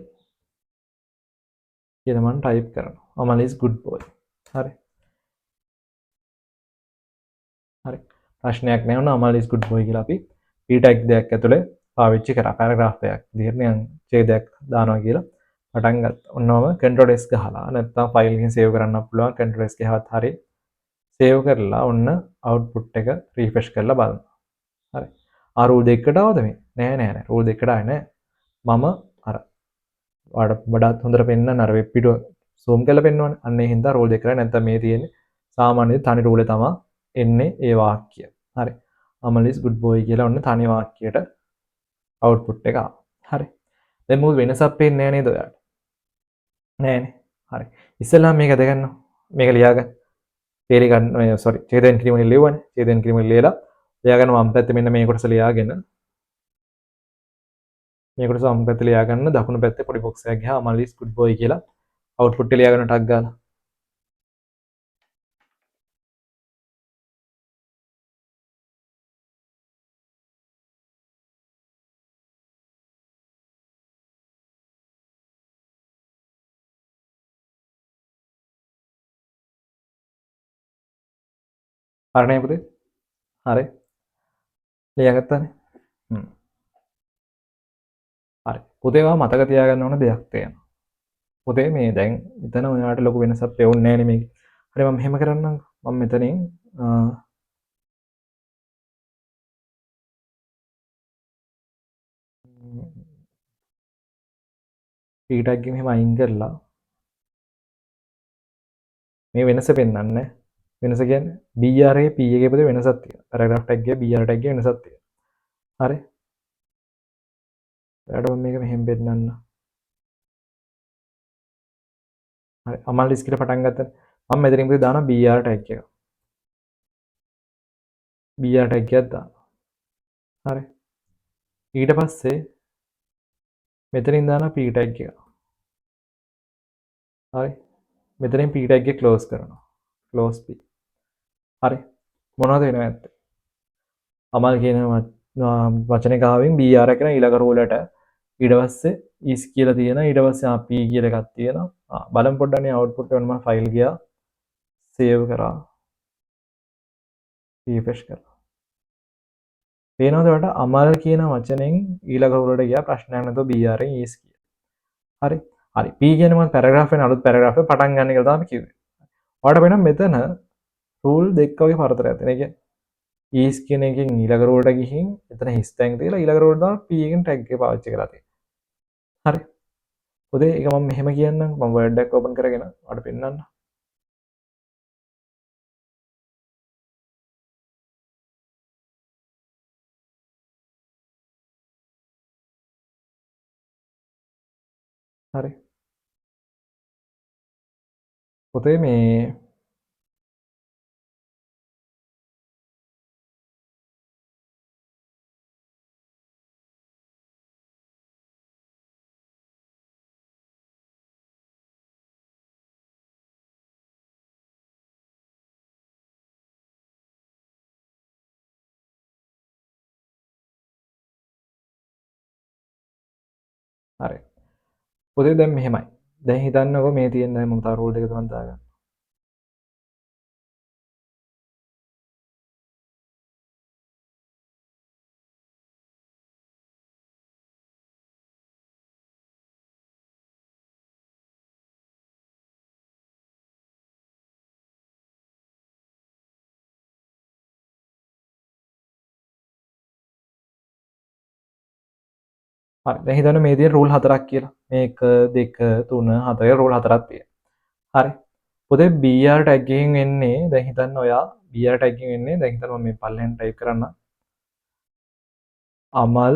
කියලා මම ටයිප් කරනවා. Amal is good boy. හරි. හරි. ප්‍රශ්නයක් නැහැ වුණා අමල් is good boy කියලා අපි p tag දෙයක් ඇතුලේ පාවිච්චි කරා. පැරග්‍රාෆ් එකක් විදිහට නිකන් ඡේදයක් දානවා කියලා පටන් ගත්තා. ඔන්නවම control s ගහලා නැත්නම් ෆයිල් එකකින් සේව් කරන්න පුළුවන් control s ගහවත් හරි. සේව් කරලා ඔන්න අවුට්පුට් එක රිෆ්‍රෙෂ් කරලා බලන්න. හරි. ආ රූල් දෙකකට ආවද මේ? නෑ. රූල් දෙකකට ආවේ නෑ. මම අර ඔයාලට වඩාත් හොඳට පෙන්නන්න අර වෙබ් පිටුව zoom කරලා පෙන්වන්නේ. අන්න ඒ හින්දා රූල් දෙකකට නැත්නම් මේ තියෙන්නේ සාමාන්‍ය තනි රූලේ තමයි එන්නේ ඒ වාක්‍ය. හරි. අමල් is good boy කියලා ඔන්න තනි වාක්‍යයට අවුට්පුට් එක ආවා. හරි. දැන් මොකද වෙනසක් පේන්නේ නෑ නේද ඔයාලට? නෑනේ. හරි. ඉස්සෙල්ලා මේක දැගන්න. මේක ලියාගන්න. තේරි ගන්න සෝරි ඡේදයෙන් කිරීම ලියවනේ. ඡේදයෙන් කිරීම ලියලා ලියාගන්න වම් පැත්තේ මෙන්න මේ කොටස ලියාගෙන මේ කොටස වම් පැත්තේ ලියාගන්න දකුණු පැත්තේ පොඩි බොක්ස් එකක් ගහලා අමල් is good boy කියලා අවුට්පුට් එක ලියාගන්න ටක් ගාලා හරිනේ පුතේ? හරි. ලියාගත්තානේ? හ්ම්. හරි. පුතේ ඔයා මතක තියාගන්න ඕන දෙයක් තියෙනවා. පුතේ මේ දැන් එතන ඔයාට ලොකු වෙනසක් පෙවුන්නේ නැහැ නේ මේකේ. හරි මම මෙහෙම කරන්නම්. මම මෙතනින් p tag එක මෙහෙම අයින් කරලා මේ වෙනස පෙන්වන්නේ. වෙනස කියන්නේ br එකේ p එකේ පුතේ වෙනසක් තියෙනවා. paragraph tag එකේ br tag එකේ වෙනසක් තියෙනවා. හරි. එයාට මම මේක මෙහෙම පෙන්නන්න. හරි. අමල් ඩිස්ක් එක පටන් ගත්තනේ. මම මෙතනින් පුතේ දානවා br tag එක. br tag එකක් දානවා. හරි. ඊට පස්සේ මෙතනින් දානවා p tag එක. හරි. මෙතනින් p tag එක ක්ලෝස් කරනවා. Close p. හරි. මොනවද වෙනව ඇත්තේ? අමල් කියන වචනේ ගාවින් br එක කියන ඊළඟ රූල් එකට ඊට පස්සේ is කියලා තියෙනවා. ඊට පස්සේ p කියලා එකක් තියෙනවා. බලමු පොඩ්ඩක් නේ අවුට්පුට් එක මම ෆයිල් ගියා. සේව් කරා. රිෆ්‍රෙෂ් කරා. පේනවද ඔයාලට අමල් කියන වචනෙන් ඊළඟ රූල් එකට ගියා ප්‍රශ්නයක් නැතුව br එකෙන් is කියලා. හරි. හරි. p කියන්නේ මම පැරග්‍රාෆ් වෙන අලුත් පැරග්‍රාෆ් එක පටන් ගන්න කියලා තමයි කිව්වේ. ඔයාලට වෙනම් මෙතන රූල් දෙකක් වගේ පරතරයක් තියෙනවා. ඒ කියන්නේ is කියන එකෙන් ඊළඟ රෝල්ට ගිහින් එතන හිස් තැන් තියලා ඊළඟ රෝල්ට දාලා p එකෙන් ටැග් එක පාවිච්චි කරලා තියෙනවා. හරි. පුතේ ඒක මම මෙහෙම කියන්නම්. මම Word එක ඕපන් කරගෙන ඔයාලට පෙන්නන්න. හරි. පුතේ මේ හරි. පුතේ දැන් මෙහෙමයි. දැන් හිතන්නකෝ මේ තියෙන මම තව රූල් දෙක තුනක් දාගන්න. හරි. දැන් හිතන්න මේ තියෙන රූල් හතරක් කියලා. මේ 1 2 3 4 රූල් හතරක් තියෙනවා. හරි. පුතේ br ටැග් එකකින් එන්නේ දැන් හිතන්න ඔයා br ටැග් එකකින් එන්නේ දැන් හිතන්න මම මේ පල්ලෙන් ටයිප් කරන්න. Amal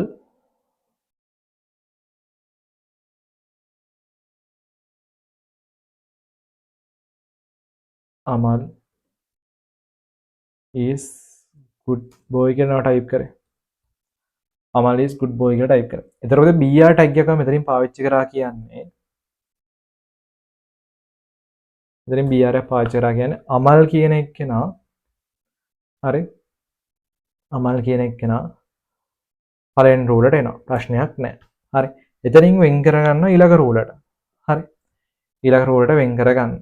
Amal is good boy කියලා ටයිප් කරේ. අමල් is good boy කියලා ටයිප් කරේ. එතකොට br ටැග් එක මෙතනින් පාවිච්චි කරා කියන්නේ මෙතනින් br එක පාවිච්චි කරා කියන්නේ අමල් කියන එක්කෙනා හරි අමල් කියන එක්කෙනා පළවෙනි රූලට එනවා. ප්‍රශ්නයක් නැහැ. හරි. එතනින් වෙන් කරගන්න ඊළඟ රූලට. හරි. ඊළඟ රූලට වෙන් කරගන්න.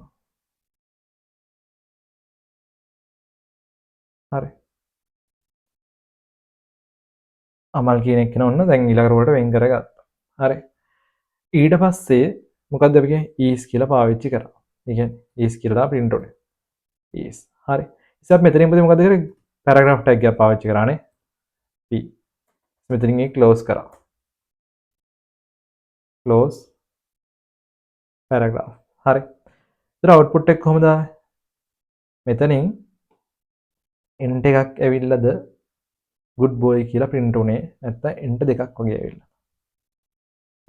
හරි. අමල් කියන එක්කෙනා ඔන්න දැන් ඊළඟ රූලට වෙන් කරගත්තා. හරි. ඊට පස්සේ මොකක්ද අපි කියන්නේ is කියලා පාවිච්චි කරා. ඒ කියන්නේ is කියලා print උනේ. is. හරි. ඉතින් අපි මෙතනින් මොකද කරේ? paragraph tag එක පාවිච්චි කරානේ. p. මෙතනින් ඒක close කරා. close paragraph. හරි. ඒතර output එක කොහමද ආවේ? මෙතනින් int එකක් ඇවිල්ලාද good boy කියලා print උනේ නැත්නම් int දෙකක් වගේ ඇවිල්ලා.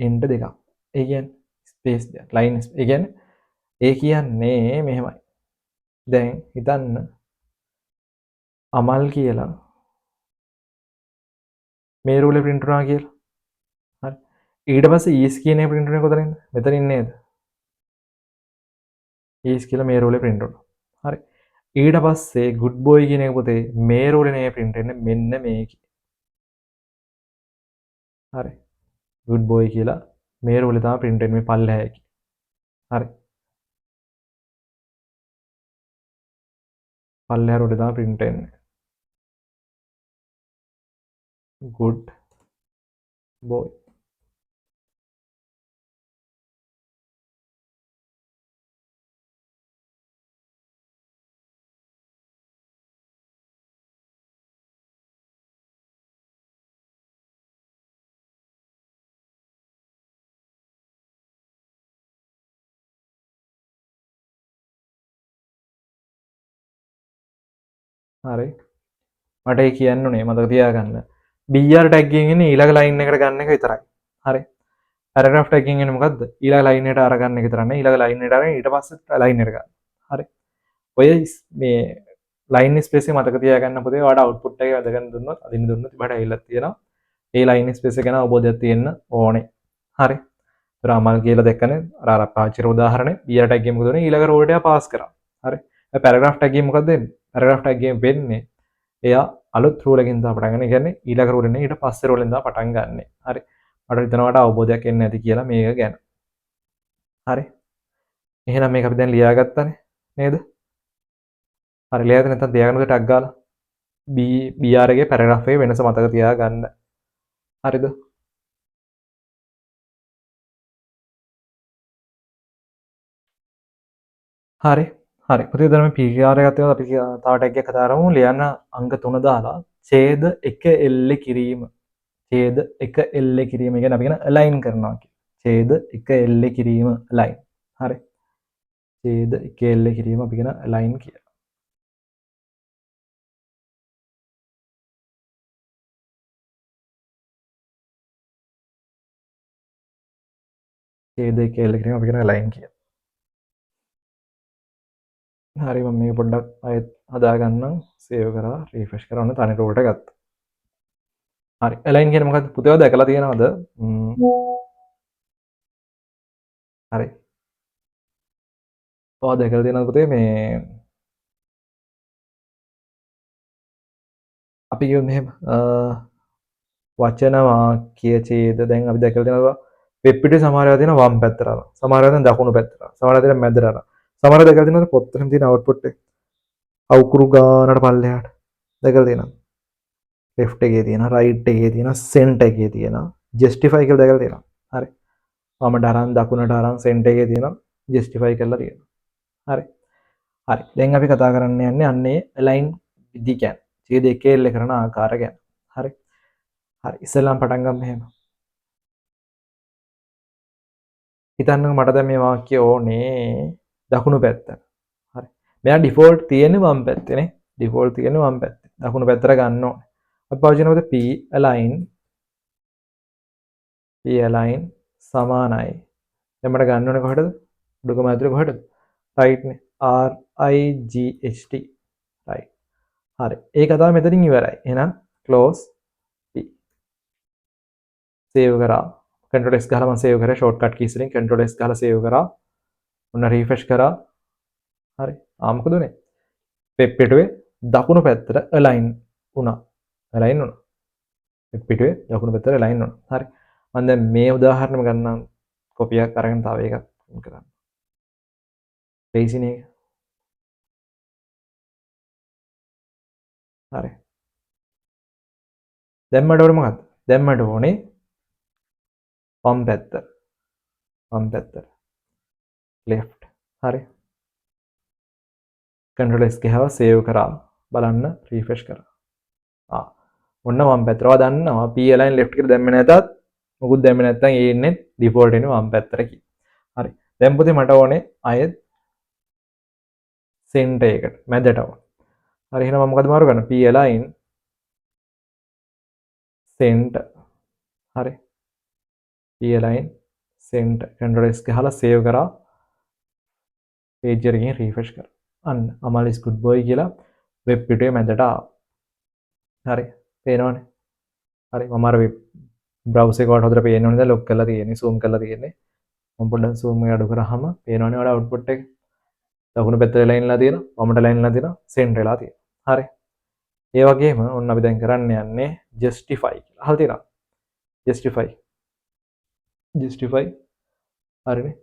int දෙකක්. ඒ කියන්නේ space දෙක. line ඒ කියන්නේ ඒ කියන්නේ මෙහෙමයි. දැන් හිතන්න අමල් කියලා මේ රූලේ print වුණා කියලා. හරි. ඊට පස්සේ is කියන එක print උනේ කොතනින්ද? මෙතනින් නේද? is කියලා මේ රූලේ print වුණා. හරි. ඊට පස්සේ good boy කියන එක පුතේ මේ රූලේ නේ print වෙන්නේ මෙන්න මේකේ. හරි. good boy කියලා මේ රූලේ තමයි print වෙන්නේ මේ පල්ලෙහායේ. හරි. පල්ලෙහාට උඩ තමයි print වෙන්නේ. good boy. හරි. මට ඒ කියන්න උනේ මතක තියාගන්න. BR tag එකෙන් එන්නේ ඊළඟ line එකට ගන්න එක විතරයි. හරි. paragraph tag එකෙන් එන්නේ මොකද්ද? ඊළඟ line එකට අරගන්න එක විතරයි. ඊළඟ line එකට අරගෙන ඊට පස්සේ line එකට ගන්න. හරි. ඔය මේ line space එක මතක තියාගන්න පුතේ. ඔයාලට output එක වැදගත් දුන්නොත් අදින්න දුන්නොත් ඉබට ඇවිල්ලා තියෙනවා. ඒ line space එක ගැන අවබෝධයක් තියෙන්න ඕනේ. හරි. ඒතර අමල් කියලා දැක්කනේ අර පාවිච්චි කර උදාහරණේ BR tag එකේ මොකද වෙන්නේ? ඊළඟ row එකට පාස් කරා. හරි. paragraph tag එකේ මොකද වෙන්නේ? paragraph tag එකේ වෙන්නේ එයා අලුත් රූල් එකකින් තමයි පටන් ගන්න. ඒ කියන්නේ ඊළඟ රූල් එකෙන් ඊට පස්සේ රූල් එකෙන් තමයි පටන් ගන්නෙ. හරි. මට හිතනවාට අවබෝධයක් එන්නේ නැති කියලා මේක ගැන. හරි. එහෙනම් මේක අපි දැන් ලියාගත්තානේ නේද? හරි ලියාගත්ත නැත්නම් තියාගන්නද ටැග් ගාලා? BR එකේ පැරග්‍රාෆ් එකේ වෙනස මතක තියාගන්න. හරිද? හරි. හරි. පුතේ දැන් මේ PR එක ගත්තම අපි තව ටැග් එකක් කතා කරමු. ලියන්න අංක 3 දාලා ඡේද 1 එල්ලේ කිරීම. ඡේද 1 එල්ලේ කිරීම කියන්නේ අපි කියන align කරනවා කියන. ඡේද 1 එල්ලේ කිරීම align. හරි. ඡේද 1 එල්ලේ කිරීම අපි කියන align කියලා. ඡේද 1 එල්ලේ කිරීම අපි කියන align කියලා. හරි මම මේක පොඩ්ඩක් ආයෙත් හදාගන්නම් සේව් කරලා රිෆ්‍රෙෂ් කරලා ඔන්න තනි රෝල්ට ගත්තා. හරි align කියන්නේ මොකක්ද පුතේව දැකලා තියෙනවද? හරි. ඔයා දැකලා තියෙනවද පුතේ මේ අපි කියමු මෙහෙම වචන වාක්‍ය ඡේද දැන් අපි දැකලා තියෙනවා වෙබ් පිටුවේ සමහර ඒවා තියෙනවා වම් පැත්තට අරන්. සමහර ඒවා තියෙනවා දකුණු පැත්තට අරන්. සමහර ඒවා තියෙනවා මැදට අරන්. සමහර ඒවා දැකලා තියෙනවද පොත්තෙන් තියෙන අවුට්පුට් එක. අවුකුරු ගානට පල්ලෙහාට. දැකලා තියෙනවද? left එකේ තියෙනවා right එකේ තියෙනවා center එකේ තියෙනවා justify කියලා දැකලා තියෙනවා. හරි. වමට අරන් දකුණට අරන් center එකේ තියෙනවා justify කරලා තියෙනවා. හරි. හරි. දැන් අපි කතා කරන්න යන්නේ අන්නේ align විදි කියන්නේ. ඡේද එකේ එල්ල කරන ආකාර ගැන. හරි. හරි. ඉස්සෙල්ලාම පටන් ගමු මෙහෙම. හිතන්නකෝ මට දැන් මේ වාක්‍ය ඕනේ දකුණු පැත්ත. හරි. මෙයා ඩිෆෝල්ට් තියෙන්නේ වම් පැත්තේනේ. ඩිෆෝල්ට් තියෙන්නේ වම් පැත්තේ. දකුණු පැත්තට ගන්න ඕනේ. අපි පාවිච්චි කරනකොට p align සමානයි. දැන් මට ගන්න ඕනේ කොහෙටද? උඩුකම ඇතුලේ කොහෙටද? right නේ. RIGHT right. හරි. ඒක තමයි මෙතනින් ඉවරයි. එහෙනම් close p. save කරා. control s ගහලා මම save කරා shortcut keys වලින් control s ගහලා save කරා. ඔන්න refresh කරා. හරි. මොකද උනේ? වෙබ් පිටුවේ දකුණු පැත්තට align වුණා. align වුණා. වෙබ් පිටුවේ දකුණු පැත්තට align වුණා. හරි. මම දැන් මේ උදාහරණෙම ගන්නම් කොපියක් අරගෙන තව එකක් කරන්න. ලේසිනේ. හරි. දැන් මට ඕනේ මොකක්ද? දැන් මට ඕනේ වම් පැත්ත. වම් පැත්ත. left. හරි. control s ගහලා save කරා. බලන්න refresh කරා. ඔන්න වම් පැත්තට. ඔයා දන්නවා p align left කියලා දැම්මේ නැතත් මොකුත් දැම්මේ නැත්නම් ඒ ඉන්නේ default එන්නේ වම් පැත්තට කියලා. හරි. දැන් පුතේ මට ඕනේ ආයෙත් center එකට මැදට ඕන. හරි එහෙනම් මම මොකද මාරු කරන්නේ? p align center. හරි. p align center. control s ගහලා save කරා. page එකකින් refresh කරා. අන්න අමල් is good boy කියලා වෙබ් පිටුවේ මැදට ආවා. හරි. පේනවනේ. හරි මම අර බ්‍රවුසර් එක වලට හොඳට පේන්න ඕනේ දැන් ලොක් කරලා තියෙන්නේ zoom කරලා තියෙන්නේ මම පොඩ්ඩක් zoom එක අඩු කරාම පේනවනේ වල output එක දකුණු පැත්තට ලයින්ලා තියෙනවා වමට ලයින්ලා තියෙනවා center වෙලා තියෙනවා හරි ඒ වගේම ඔන්න අපි දැන් කරන්න යන්නේ justify කියලා අහලා තියෙනවා justify හරිනේ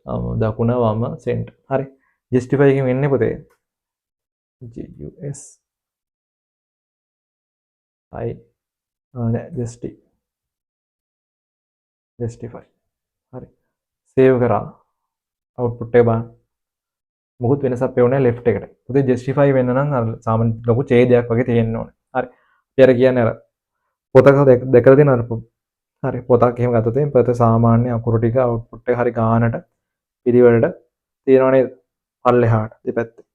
දකුණ වම center හරි justify එකෙන් වෙන්නේ පුතේ GUS I නෑ justify හරි සේව් කරා අවුට්පුට් එක බලන්න මොකුත් වෙනසක් පෙවුනේ නැහැ left එකට. පුතේ justify වෙන්න නම් අර සාමාන්‍ය ලොකු ඡේදයක් වගේ තියෙන්න ඕනේ. හරි. අපි අර කියන්නේ අර පොතක දැකලා තියෙන අර හරි පොතක් එහෙම ගත්තොත් එහෙනම් පොත සාමාන්‍ය අකුරු ටික අවුට්පුට් එක හරි ගානට පිළිවෙලට තියෙනවා නේද? පල්ලෙහාට දෙපැත්තේ.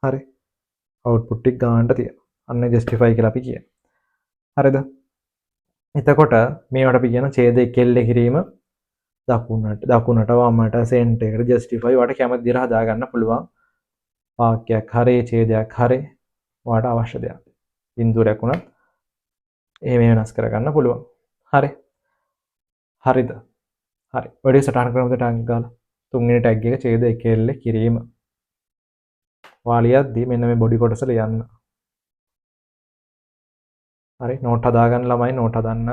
හරි. අවුට්පුට් ටික ගානට තියෙනවා. අන්න justify කියලා අපි කියන්නේ. හරිද? එතකොට මේවට අපි කියන ඡේද කෙල්ල කිරීම දකුණට වමට සෙන්ටර් එකට justify වට කැමති විදිහට හදා ගන්න පුළුවන්. වාක්‍යයක් හරි ඡේදයක් හරි ඔයාට අවශ්‍ය දෙයක්. බිඳුවරයක් වුණත් එහෙම වෙනස් කරගන්න පුළුවන්. හරි. හරිද? හරි. වැඩි සටහන් කරමුද ටැග් ගාලා. තුන්වෙනි ටැග් එක ඡේද එකෙල්ල කිරීම. වාලියද්දී මෙන්න මේ බොඩි කොටස ලියන්න. හරි. නෝට් හදාගන්න ළමයි නෝට් හදන්න.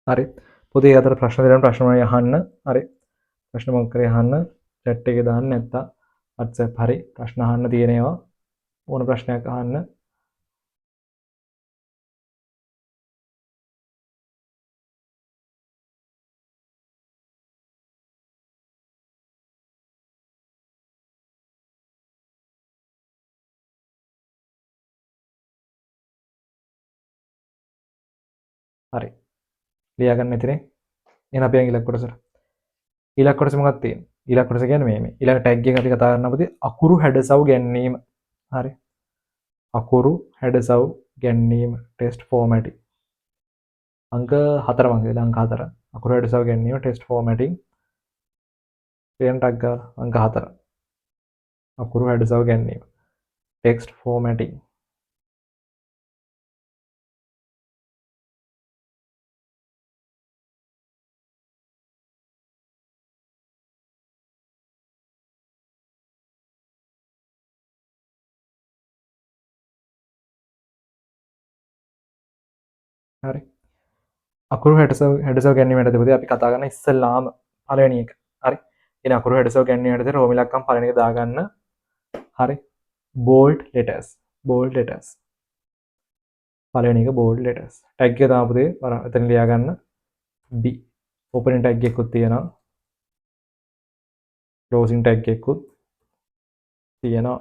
හරි. පොතේ අතර ප්‍රශ්න දෙනවා ප්‍රශ්න වලින් අහන්න. හරි. ප්‍රශ්න මොකක් කරේ අහන්න. chat එකේ දාන්න නැත්තම් WhatsApp හරි ප්‍රශ්න අහන්න තියෙනවා. ඕන ප්‍රශ්නයක් අහන්න. හරි. ලියාගන්න ඉතින්. එහෙනම් අපි යන් ඊළඟ කොටසට. ඊළඟ කොටස මොකක්ද තියෙන්නේ? ඊළඟ කොටස කියන්නේ මේ. ඊළඟ ටැග් එක අපි කතා කරන්න පුතේ අකුරු හැඩසව් ගැන්වීම. හරි. අකුරු හැඩසව් ගැන්වීම ටෙස්ට් ෆෝමැටිං. අංක 4 මං කියලා අංක 4. අකුරු හැඩසව් ගැන්වීම ටෙස්ට් ෆෝමැටිං. පේන ටැග් ගාලා අංක 4. අකුරු හැඩසව් ගැන්වීම ටෙක්ස්ට් ෆෝමැටිං. හරි. අකුරු හැඩසව් ගැන්වීමට පුතේ අපි කතා කරන ඉස්සෙල්ලාම පළවෙනි එක. හරි. එන අකුරු හැඩසව් ගැන්වීමට රෝම ඉලක්කම් පළවෙනි එක දාගන්න. හරි. bold letters. bold letters. පළවෙනි එක bold letters. ටැග් එක තමයි පුතේ බලන්න එතන ලියාගන්න. B. opening ටැග් එකකුත් තියෙනවා. closing ටැග් එකකුත් තියෙනවා.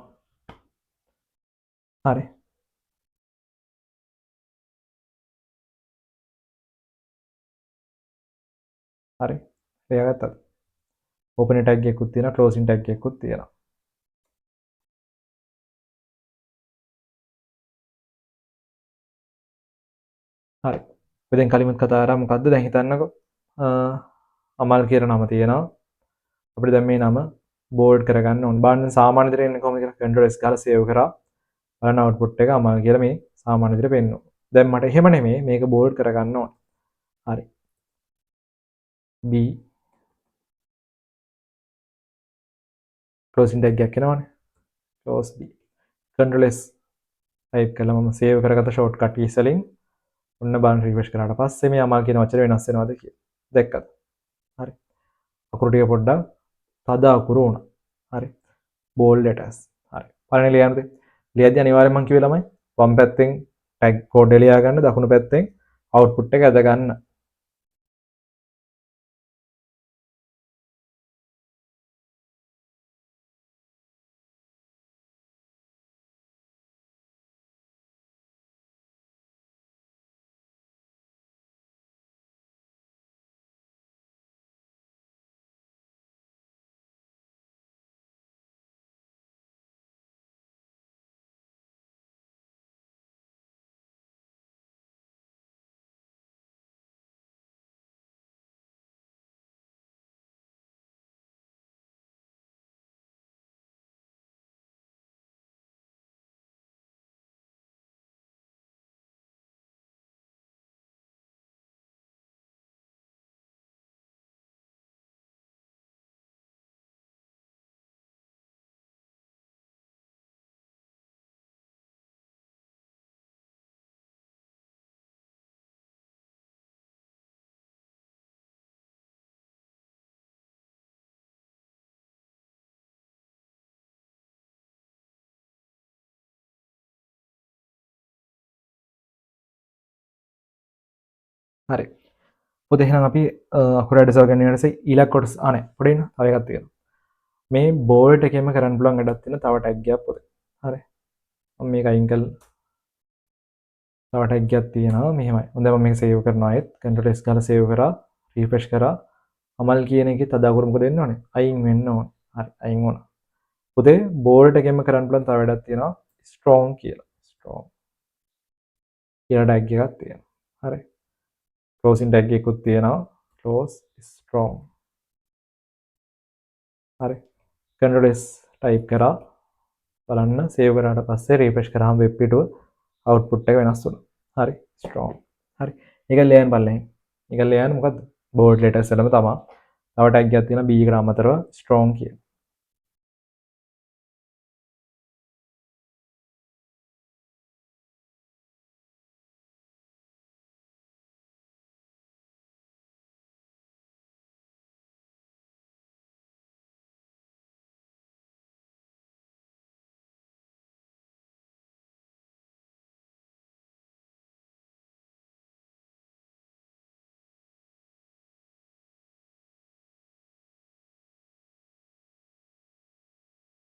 හරි. හරි. ලියාගත්තද? opening ටැග් එකකුත් තියෙනවා closing ටැග් එකකුත් තියෙනවා. හරි. අපි දැන් කලින්ම කතා කරා මොකද්ද? දැන් හිතන්නකෝ. අමල් කියලා නම තියෙනවා. අපිට දැන් මේ නම බෝල්ඩ් කරගන්න ඕන. බලන්න සාමාන්‍ය විදිහට එන්නේ කොහොමද කියලා Ctrl S ගාලා සේව් කරා. බලන්න අවුට්පුට් එක අමල් කියලා මේ සාමාන්‍ය විදිහට පෙන්වනවා. දැන් මට එහෙම නෙමෙයි මේක බෝල්ඩ් කරගන්න ඕන. හරි. B closing tag එකක් එනවනේ. close B. Ctrl S type කළා මම සේව් කරගත්ත ෂෝට්කට් කීස් වලින් ඔන්න බලන්න රිෆ්‍රෙෂ් කරාට පස්සේ මේ අමල් කියන වචනේ වෙනස් වෙනවද කියලා. දැක්කද? හරි. අකුරු ටික පොඩ්ඩක් තද අකුරු වුණා. හරි. bold letters. හරි. පළවෙනි ලියන්නද? ලියද්දී අනිවාර්යෙන්ම මම කිව්වේ ළමයි වම් පැත්තෙන් ටැග් කෝඩ් එක ලියා ගන්න දකුණු පැත්තෙන් අවුට්පුට් එක ඇද ගන්න. හරි. පොතේ එහෙනම් අපි අකුරු ඇඩ සව ගැනීමට පස්සේ ඊළඟ කොටස අනේ පොඩි න තව එකක් තියෙනවා. මේ බෝල්ට් එකෙම කරන්න පුළුවන් වැඩක් තියෙන තව ටැග් එකක් පොතේ. හරි. මම මේක අයින් කළා. තව ටැග් එකක් තියෙනවා මෙහෙමයි. හොඳයි මම මේක සේව් කරනවා ආයෙත්. Ctrl S ගාලා සේව් කරා. රිෆ්‍රෙෂ් කරා. අමල් කියන එකේ තද අකුරු මොකද වෙන්න ඕනේ? අයින් වෙන්න ඕනේ. හරි අයින් වුණා. පොතේ බෝල්ට් එකෙම කරන්න පුළුවන් තව වැඩක් තියෙනවා. strong කියලා. strong කියලා ටැග් එකක් තියෙනවා. හරි. closing ටැග් එකකුත් තියෙනවා. close strong. හරි. Ctrl S ටයිප් කරා. බලන්න සේව් කරාට පස්සේ රිෆ්‍රෙෂ් කරාම වෙබ් පිටුව අවුට්පුට් එක වෙනස් වුණා. හරි strong. හරි. ඒක ලියන්න බලන්න. ඒක ලියන්න මොකද්ද? බෝල්ඩ් ලෙටර්ස් වලම තමයි. තව ටැග් එකක් තියෙනවා B එකට අමතරව strong කියන.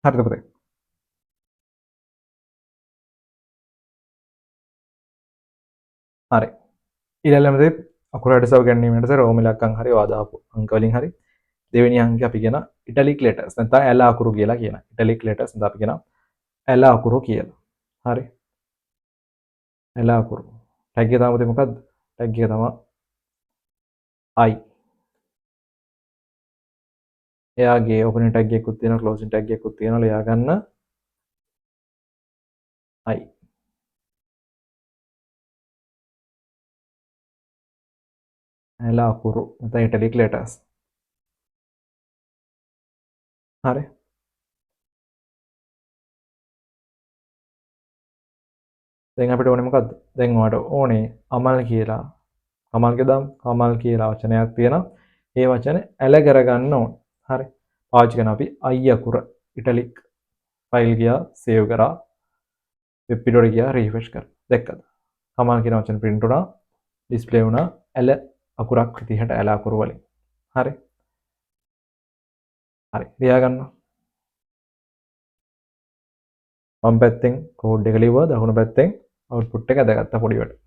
හරිද පුතේ? හරි. ඊළඟට අකුරු අඩසව ගැනීමට රෝම ඉලක්කම් හරි වාදාපු අංක වලින් හරි දෙවෙනි අංකය අපි කියන ඉටලික් ලෙටර්ස් නැත්නම් ඇල අකුරු කියලා කියන. ඉටලික් ලෙටර්ස් නැත්නම් අපි කියන ඇල අකුරු කියලා. හරි. ඇල අකුරු. ටැග් එක තමයි මොකද්ද? ටැග් එක තමයි I. එයාගේ ඕපනින් ටැග් එකකුත් තියෙනවා ක්ලෝසින් ටැග් එකකුත් තියෙනවා ලියා ගන්න I. ඇල අකුරු නැත්නම් ඉටලික් ලෙටර්ස්. හරි. දැන් අපිට ඕනේ මොකද්ද? දැන් ඔයාලට ඕනේ අමල් කියලා. අමල්ගේ දම් අමල් කියලා වචනයක් තියෙනවා. ඒ වචනේ ඇල කරගන්න ඕනේ. හරි. පාවිච්චි කරන අපි I අකුර ඉටලික් ෆයිල් ගියා සේව් කරා වෙබ් පිටුවට ගියා රිෆ්‍රෙෂ් කරා. දැක්කද? අමල් කියන වචනේ print වුණා. ඩිස්ප්ලේ වුණා ඇල අකුරක් විදිහට ඇල අකුරු වලින්. හරි. හරි. ලියා ගන්න. වම් පැත්තෙන් කෝඩ් එක ලිව්වා දකුණු පැත්තෙන් අවුට්පුට් එක දැගත්තා පොඩි වට.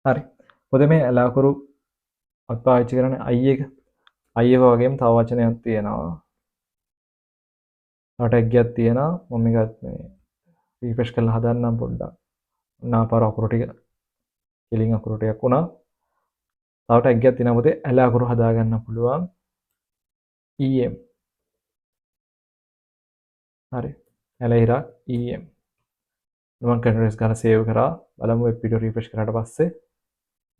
හරි. මොකද මේ ඇල අකුරු අපි පාවිච්චි කරන්නේ I එක. I එක වගේම තව වචනයක් තියෙනවා. තව ටැග් එකක් තියෙනවා. මම මේකත් මේ රිෆ්‍රෙෂ් කරලා හදන්නම් පොඩ්ඩක්. නාපාර අකුරු ටික කෙලින් අකුරු ටිකක් වුණා. තව ටැග් එකක් තියෙනවා පුතේ ඇල අකුරු හදා ගන්න පුළුවන්. EM. හරි. ඇල ඉරක් EM. මම කන්ට්‍රෝල් S ගාලා සේව් කරා. බලමු වෙබ් පිටුව රිෆ්‍රෙෂ් කරාට පස්සේ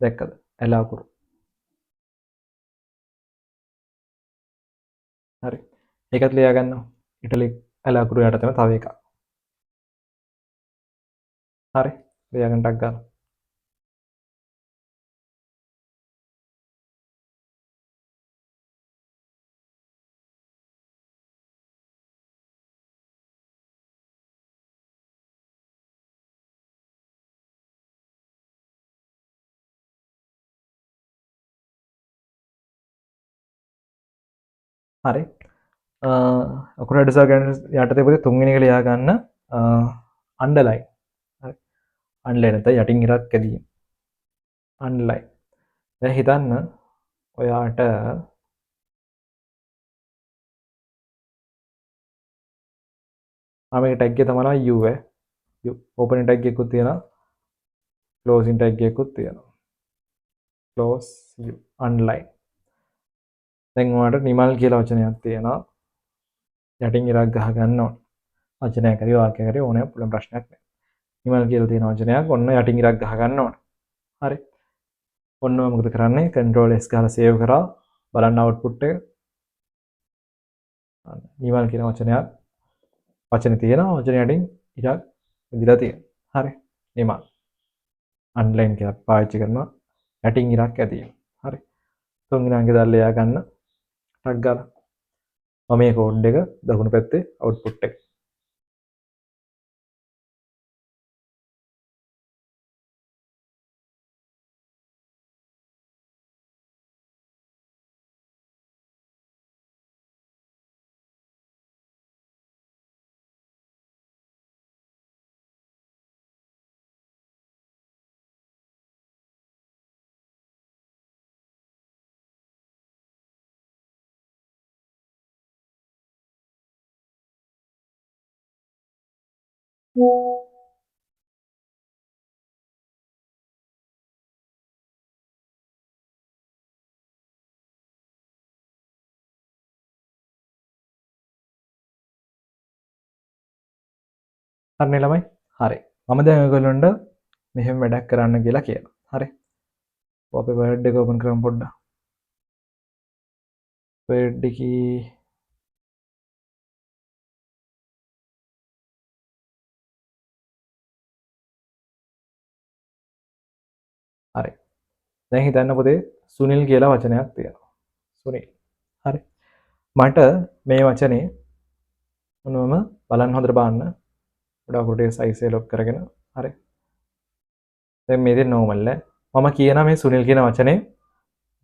දැක්කද? ඇල අකුරු. හරි. ඒකත් ලියා ගන්නවා. ඉටලික් ඇල අකුරු යටතේම තව එකක්. හරි. ලියා ගන්න ටක් ගාලා. හරි. අකුරු අඩසව ගැන යටතේ පුතේ තුන්වෙනි එක ලියා ගන්න අන්ඩර්ලයින්. හරි. අන්ඩර්ලයින් නැත්නම් යටින් ඉරක් ඇදීම. අන්ඩර්ලයින්. දැන් හිතන්න ඔයාට මේ ටැග් එක තමයි U ඈ. U ඕපනින් ටැග් එකකුත් තියෙනවා. ක්ලෝසින් ටැග් එකකුත් තියෙනවා. close U underline. දැන් ඔයාලට නිමල් කියලා වචනයක් තියෙනවා. යටින් ඉරක් ගහ ගන්න ඕන. වචනයක් හරි වාක්‍යයක් හරි ඕනෑ පුළුවන් ප්‍රශ්නයක් නෑ. නිමල් කියලා තියෙන වචනයක් ඔන්න යටින් ඉරක් ගහ ගන්න ඕන. හරි. ඔන්න මොකද කරන්නේ? Control S ගහලා save කරා. බලන්න output එක. නිමල් කියන වචනයක් වචනේ තියෙනවා. වචනේ යටින් ඉරක් විදිලා තියෙනවා. හරි. නිමල්. අන්ලයින් කියලා පාවිච්චි කරනවා. යටින් ඉරක් ඇති. හරි. තුන්වෙනි අංකය දාලා ලියා ගන්න. ටක් ගාලා. මම මේ කෝඩ් එක දකුණු පැත්තේ output එක. හරිනේ ළමයි? හරි. මම දැන් ඔයගොල්ලන්ට මෙහෙම වැඩක් කරන්න කියලා කියනවා. හරි. අපේ වර්ඩ් එක ඕපන් කරමු පොඩ්ඩක්. වර්ඩ් එකේ හරි. දැන් හිතන්න පුතේ සුනිල් කියලා වචනයක් තියෙනවා. සුනිල්. හරි. මට මේ වචනේ මොනවම බලන්න හොඳට බලන්න. පොඩක් අකුරට සයිස් එක ලොක් කරගෙන. හරි. දැන් මේ දේ නෝමල් ඈ. මම කියන මේ සුනිල් කියන වචනේ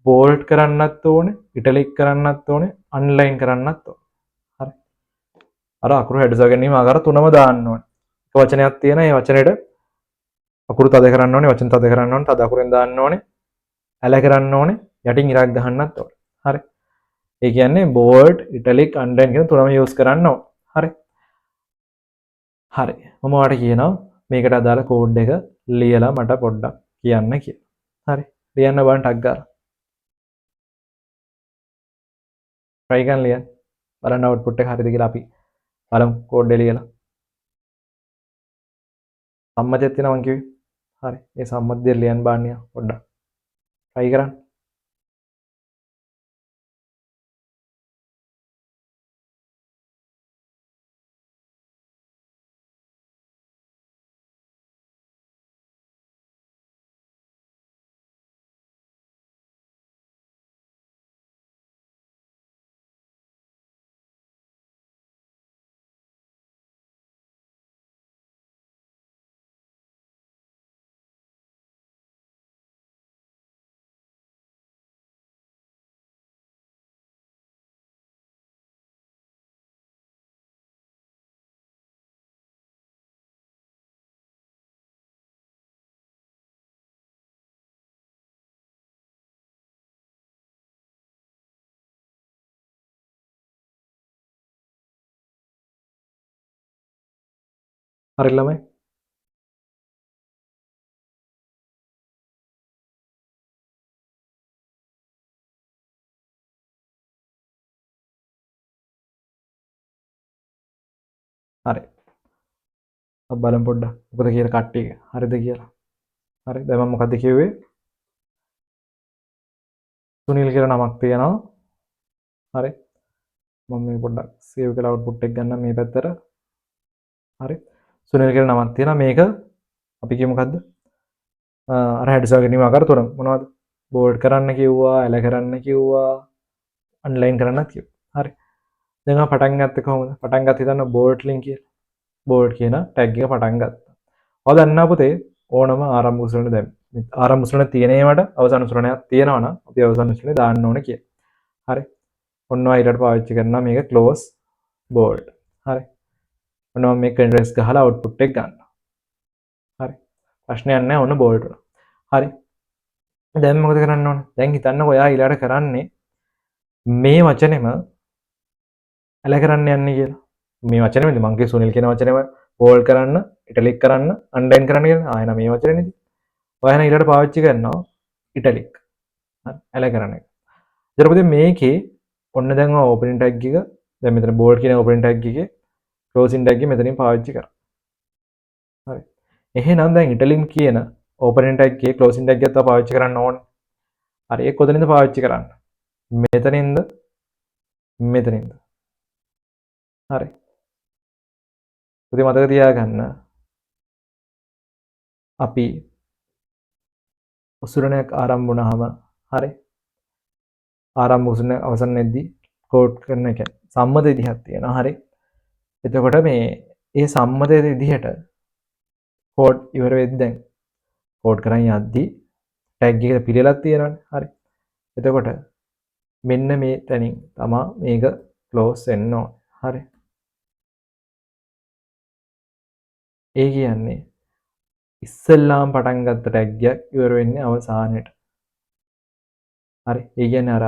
බෝල්ඩ් කරන්නත් ඕනේ, ඉටලික් කරන්නත් ඕනේ, අන්ලයින් කරන්නත් ඕනේ. හරි. අර අකුරු හැඩස ගැනීම ආකාර තුනම දාන්න ඕනේ. එක වචනයක් තියෙන ඒ වචනේට අකුරු තද කරන්න ඕනේ, වචන තද කරන්න ඕනේ, තද අකුරෙන් දාන්න ඕනේ, ඇල කරන්න ඕනේ, යටින් ඉරක් ගහන්නත් ඕනේ. හරි. ඒ කියන්නේ බෝල්ඩ්, ඉටලික්, අන්ඩර්ලයින් කියන තුනම යූස් කරන්න ඕනේ. හරි. හරි. මම ඔයාලට කියනවා මේකට අදාළ කෝඩ් එක ලියලා මට පොඩ්ඩක් කියන්න කියලා. හරි. ලියන්න බලන්න ටක් ගාලා. try කරන් ලියන්න. බලන්න output එක හරිද කියලා අපි බලමු කෝඩ් එක ලියලා. සම්මතයක් තියෙනවා මං කිව්වේ. හරි. ඒ සම්මතය ලියන්න බලන්න පොඩ්ඩක්. try කරන්න. හරි ළමයි. හරි. අපි බලමු පොඩ්ඩක්. මොකද කියලා කට්ටිය හරිද කියලා. හරි. දැන් මම මොකද්ද කිව්වේ? සුනිල් කියලා නමක් තියෙනවා. හරි. මම මේ පොඩ්ඩක් සේව් කරලා output එක ගන්න මේ පැත්තට. හරි. සුනිල් කියලා නමක් තියෙනවා. මේක අපි කියමු මොකද්ද? අර හැඩසව ගැනීම ආකාර තුනක් මොනවද? බෝල්ඩ් කරන්න කිව්වා, ඇල කරන්න කිව්වා, අන්ලයින් කරන්නත් කිව්වා. හරි. දැන් මම පටන් ගත්තේ කොහොමද? පටන් ගත්ත හිතන්න බෝල්ඩ් ලින්ක් කියලා. බෝල්ඩ් කියන ටැග් එක පටන් ගත්තා. ඔය දන්නා පුතේ ඕනම ආරම්භ උසුලන දැන් ආරම්භ උසුලන තියෙනේවට අවසන් උසුලනයක් තියෙනවා නම් අපි අවසන් උසුලනේ දාන්න ඕනේ කියලා. හරි. ඔන්න ඔය ඊට පාවිච්චි කරනවා මේක close bold. හරි. ඔන්න මම මේක control S ගහලා output එක ගන්නවා. හරි. ප්‍රශ්නයක් නැහැ ඔන්න bold වුණා. හරි. දැන් මොකද කරන්න ඕනේ? දැන් හිතන්නකෝ ඔයා ඊළඟට කරන්නේ මේ වචනේම ඇල කරන්න යන්නේ කියලා. මේ වචනේමද මං කිය සුනිල් කියන වචනේම bold කරන්න, italic කරන්න, underline කරන්න කියලා. ආයෙන මේ වචනේනේ. ඔයා එහෙනම් ඊළඟට පාවිච්චි කරනවා italic. හරි. ඇල කරන එක. ඊට පස්සේ මේකේ ඔන්න දැන් ඔය opening tag එක දැන් මෙතන board කියන opening tag එකේ closing tag එක මෙතනින් පාවිච්චි කරා. හරි. එහෙනම් දැන් interlink කියන opening tag එකේ closing tag එකත් පාවිච්චි කරන්න ඕනේ. හරි. ඒක කොතනින්ද පාවිච්චි කරන්න? මෙතනින්ද මෙතනින්ද. හරි. ඉතින් මතක තියාගන්න අපි උසුරණයක් ආරම්භ වුණාම හරි. ආරම්භ උසුරණ අවසන් වෙද්දී කෝඩ් කරන එක සම්මත විදිහක් තියෙනවා. හරි. එතකොට මේ ඒ සම්මත විදිහට කෝඩ් ඉවර වෙද්දී දැන් කෝඩ් කරන් යද්දී ටැග් එක පිළිලක් තියෙනවානේ. හරි. එතකොට මෙන්න මේ තැනින් තමයි මේක ක්ලෝස් වෙන්න ඕනේ. හරි. ඒ කියන්නේ ඉස්සෙල්ලාම පටන් ගත්ත ටැග් එක ඉවර වෙන්නේ අවසානයේට. හරි. ඒ කියන්නේ අර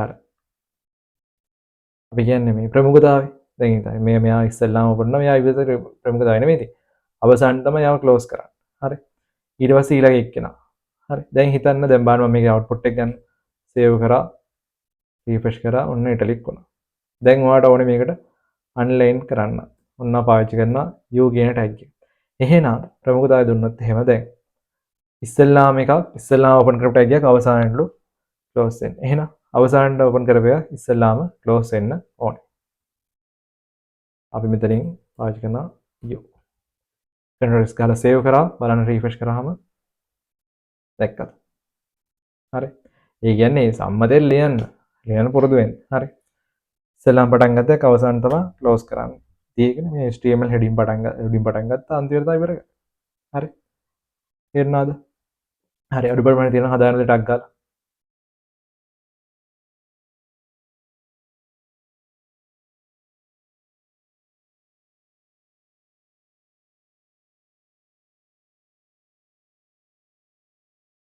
අපි කියන්නේ මේ ප්‍රමුඛතාවය. දැන් ඉතින් මේ මෙයා ඉස්සෙල්ලාම ඔපන් කරනවා. මෙයා ඉවසර ප්‍රමුඛතාවය නෙමෙයි ඉතින්. අවසානයේ තමයි යාව ක්ලෝස් කරන්නේ. හරි. ඊට පස්සේ ඊළඟ එක්කෙනා. හරි. දැන් හිතන්න දැන් බලන්න මම මේකේ අවුට්පුට් එක ගන්න සේව් කරා. රිෆ්‍රෙෂ් කරා. ඔන්න ඉටලික් වුණා. දැන් ඔයාලට ඕනේ මේකට අන්ලයින් කරන්න. ඔන්න පාවිච්චි කරනවා u කියන ටැග් එක. එහෙනම් ප්‍රමුඛතාවය දුන්නොත් එහෙම දැන් ඉස්සෙල්ලාම එකක් ඉස්සෙල්ලාම ඕපන් කරපු ටැග් එකක් අවසානයේලු ක්ලෝස් වෙන්න. එහෙනම් අවසානයේ ඕපන් කරපු එක ඉස්සෙල්ලාම ක්ලෝස් වෙන්න ඕනේ. අපි මෙතනින් පාවිච්චි කරනවා u. කන්ට්‍රෝල්ස් ගාලා සේව් කරා බලන්න රිෆ්‍රෙෂ් කරාම දැක්කද? හරි. ඒ කියන්නේ සම්මතෙන් ලියන්න පුරුදු වෙන්න. හරි. ඉස්සෙල්ලාම පටන් ගත්තා අවසාන තමයි ක්ලෝස් කරන්නේ. ඒකනේ මේ HTML heading පටන් ගත්තා අන්තිමට තමයි ඉවර කරන්නේ. හරි. තේරුණාද? හරි අඩු ප්‍රමාණය තියෙන හදාගන්න දෙයක් ගාලා.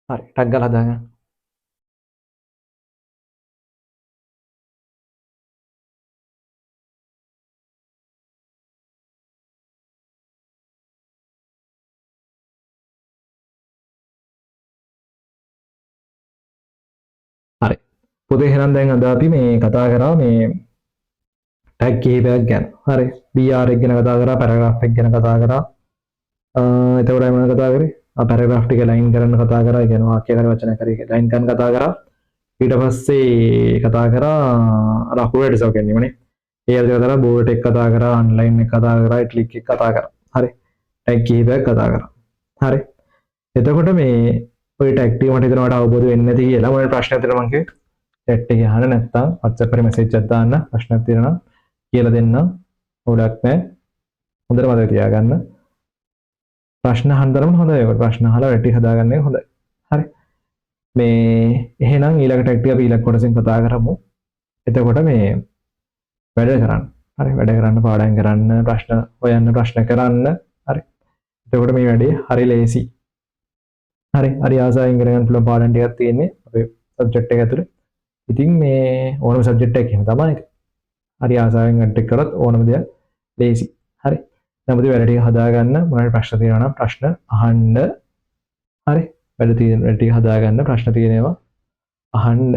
හරි ටක් ගාලා හදාගන්න. හරි. පොතේ එහෙනම් දැන් අද අපි මේ කතා කරා මේ ටැග් කිහිපයක් ගැන. හරි. BR එක ගැන කතා කරා, පැරග්‍රාෆ් එක ගැන කතා කරා. එතකොට මම කතා කරේ පැරග්‍රාෆ් ටික ලයින් කරන්න කතා කරා. ඒ කියන්නේ වාක්‍ය කරේ වචන කරේ ලයින් කරන්න කතා කරා. ඊට පස්සේ කතා කරා අකුරට සව ගැනීමනේ. ඒ අද කතා කරා බෝඩ් එක කතා කරා, ඔන්ලයින් එක කතා කරා, ක්ලික් එක කතා කරා. හරි. ටැග් කිහිපයක් කතා කරා. හරි. එතකොට මේ ඔය ටැග් ටික මට හිතෙනවා අවබෝධ වෙන්නේ නැති කියලා. මොන ප්‍රශ්නයක් තියෙනවද මං කිව්වේ? chat එකේ අහන්න නැත්නම් WhatsApp එකේ message එකක් දාන්න ප්‍රශ්නයක් තියෙනවා කියලා දෙන්න. ගොඩක් නෑ. හොඳට මතක තියාගන්න. ප්‍රශ්න අහන්න තරම හොඳයි. ඔය ප්‍රශ්න අහලා රෙටි හදාගන්න එක හොඳයි. හරි. මේ එහෙනම් ඊළඟ ටැග් ටික අපි ඊළඟ කොටසෙන් කතා කරමු. එතකොට මේ වැඩ කරන්න. හරි වැඩ කරන්න පාඩම් කරන්න ප්‍රශ්න හොයන්න ප්‍රශ්න කරන්න. හරි. එතකොට මේ වැඩේ හරි ලේසි. හරි හරි ආසාවෙන් ඉගෙන ගන්න පුළුවන් පාඩම් ටිකක් තියෙන්නේ අපේ සබ්ජෙක්ට් එක ඇතුලේ. ඉතින් මේ ඕනම සබ්ජෙක්ට් එකක් එහෙම තමයි. හරි ආසාවෙන් අටෙක් කරොත් ඕනම දෙයක් ලේසි. හරි. නමුත් වැඩ ටික හදාගන්න මොනවාරි ප්‍රශ්න තියෙනවා නම් ප්‍රශ්න අහන්න. හරි. වැඩ ටික හදාගන්න ප්‍රශ්න තියෙනවා අහන්න.